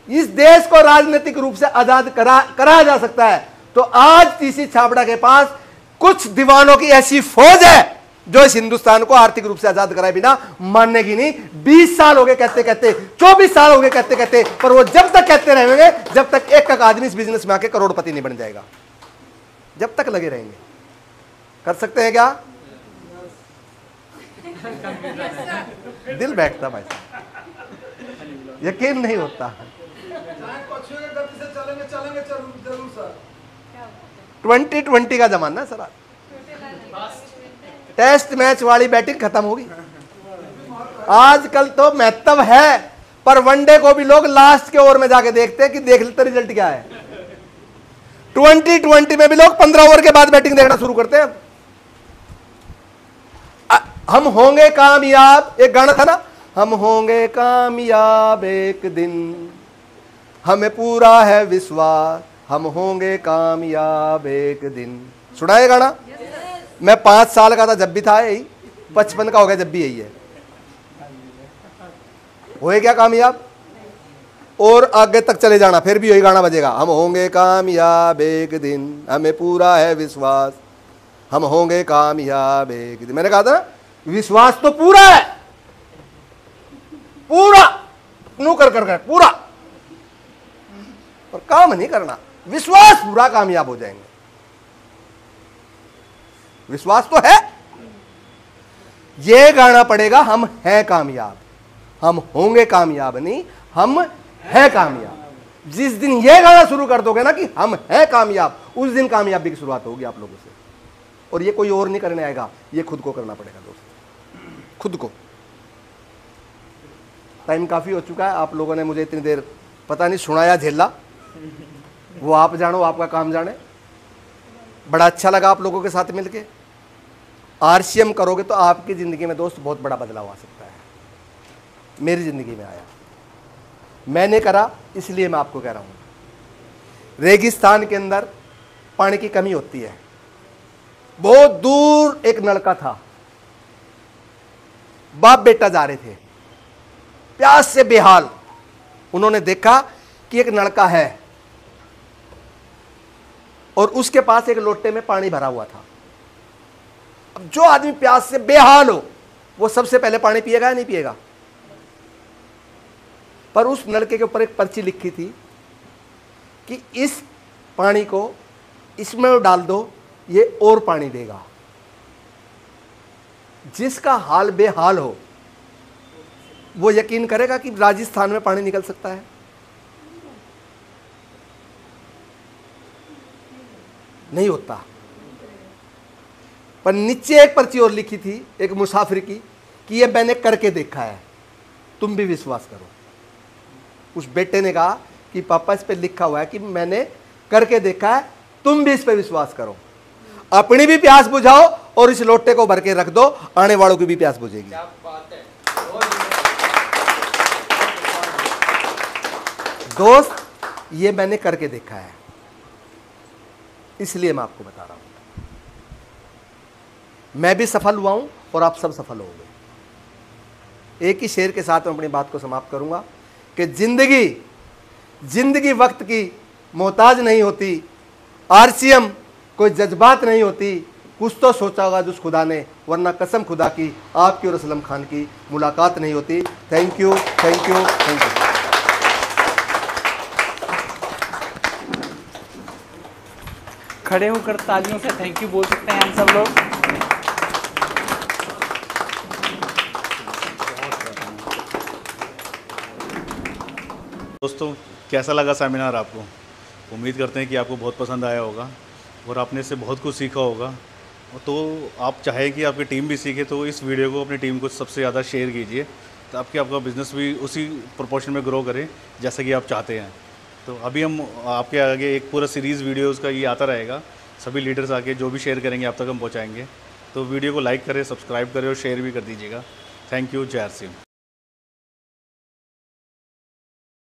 इस देश को राजनीतिक रूप से आजाद कराया जा सकता है, तो आज टीसी छाबड़ा के पास कुछ दीवानों की ऐसी फौज है जो इस हिंदुस्तान को आर्थिक रूप से आजाद कराए बिना मानने की नहीं। 20 साल हो गए कहते कहते, 24 साल हो गए कहते कहते, पर वो जब तक कहते रहेंगे जब तक एक आदमी इस बिजनेस में आके करोड़पति नहीं बन जाएगा। जब तक लगे रहेंगे। कर सकते हैं क्या? दिल बैठता भाई, यकीन नहीं होता। 2020 का जमाना है सर। टेस्ट मैच वाली बैटिंग खत्म होगी। आजकल तो महत्व है, पर वनडे को भी लोग लास्ट के ओवर में जाके देखते हैं कि देख लेते रिजल्ट क्या है। 2020 में भी लोग 15 ओवर के बाद बैटिंग देखना शुरू करते हैं। हम होंगे कामयाब, एक गाना था ना, हम होंगे कामयाब एक दिन, हमें पूरा है विश्वास, हम होंगे कामयाब एक दिन। सुना है गाना? मैं 5 साल का था जब भी था यही, 55 का हो गया जब भी यही है। होए क्या कामयाब, और आगे तक चले जाना, फिर भी यही गाना बजेगा, हम होंगे कामयाब एक दिन, हमें पूरा है विश्वास, हम होंगे कामयाब एक दिन। मैंने कहा था विश्वास तो पूरा है, पूरा नू कर पूरा, और काम नहीं करना। विश्वास पूरा, कामयाब हो जाएंगे। विश्वास तो है, ये गाना पड़ेगा, हम हैं कामयाब, हम होंगे कामयाब नहीं, हम हैं कामयाब। जिस दिन ये गाना शुरू कर दोगे ना कि हम हैं कामयाब, उस दिन कामयाबी की शुरुआत होगी आप लोगों से। और ये कोई और नहीं करने आएगा, ये खुद को करना पड़ेगा दोस्त, खुद को। टाइम काफी हो चुका है, आप लोगों ने मुझे इतनी देर पता नहीं सुनाया झेला, वो आप जानो, आपका काम जाने। बड़ा अच्छा लगा आप लोगों के साथ मिलके। आरसीएम करोगे तो आपकी ज़िंदगी में दोस्त बहुत बड़ा बदलाव आ सकता है। मेरी ज़िंदगी में आया, मैंने करा, इसलिए मैं आपको कह रहा हूँ। रेगिस्तान के अंदर पानी की कमी होती है, बहुत दूर एक नलका था, बाप बेटा जा रहे थे, प्यास से बेहाल। उन्होंने देखा कि एक नलका है और उसके पास एक लोटे में पानी भरा हुआ था। अब जो आदमी प्यास से बेहाल हो, वो सबसे पहले पानी पिएगा या नहीं पिएगा? पर उस नलके के ऊपर एक पर्ची लिखी थी कि इस पानी को इसमें डाल दो, ये और पानी देगा। जिसका हाल बेहाल हो वो यकीन करेगा कि राजस्थान में पानी निकल सकता है? नहीं होता। पर नीचे एक पर्ची और लिखी थी एक मुसाफिर की कि ये मैंने करके देखा है, तुम भी विश्वास करो। उस बेटे ने कहा कि पापा इस पे लिखा हुआ है कि मैंने करके देखा है, तुम भी इस पे विश्वास करो। अपनी भी प्यास बुझाओ और इस लोटे को भर के रख दो, आने वालों की भी प्यास बुझेगी। क्या बात है दोस्त, ये मैंने करके देखा है, इसलिए मैं आपको बता रहा हूं। मैं भी सफल हुआ हूं और आप सब सफल होंगे। एक ही शेर के साथ मैं अपनी बात को समाप्त करूंगा कि जिंदगी वक्त की मोहताज नहीं होती, आरसीएम कोई जज्बात नहीं होती। कुछ तो सोचा होगा जिस खुदा ने, वरना कसम खुदा की आपकी और असलम खान की मुलाकात नहीं होती। Thank you, thank you, thank you. खड़े होकर तालियों से थैंक यू बोल सकते हैं हम सब लोग। दोस्तों, कैसा लगा सेमिनार आपको? उम्मीद करते हैं कि आपको बहुत पसंद आया होगा और आपने इससे बहुत कुछ सीखा होगा। तो आप चाहें कि आपकी टीम भी सीखे तो इस वीडियो को अपनी टीम को सबसे ज़्यादा शेयर कीजिए, ताकि आपका बिज़नेस भी उसी प्रोपोर्शन में ग्रो करे जैसा कि आप चाहते हैं। तो अभी हम आपके आगे एक पूरा सीरीज़ वीडियोज़ का ये आता रहेगा, सभी लीडर्स आके जो भी शेयर करेंगे आप तक हम पहुँचाएँगे। तो वीडियो को लाइक करें, सब्सक्राइब करें और शेयर भी कर दीजिएगा। Thank you. जय आरसीएम।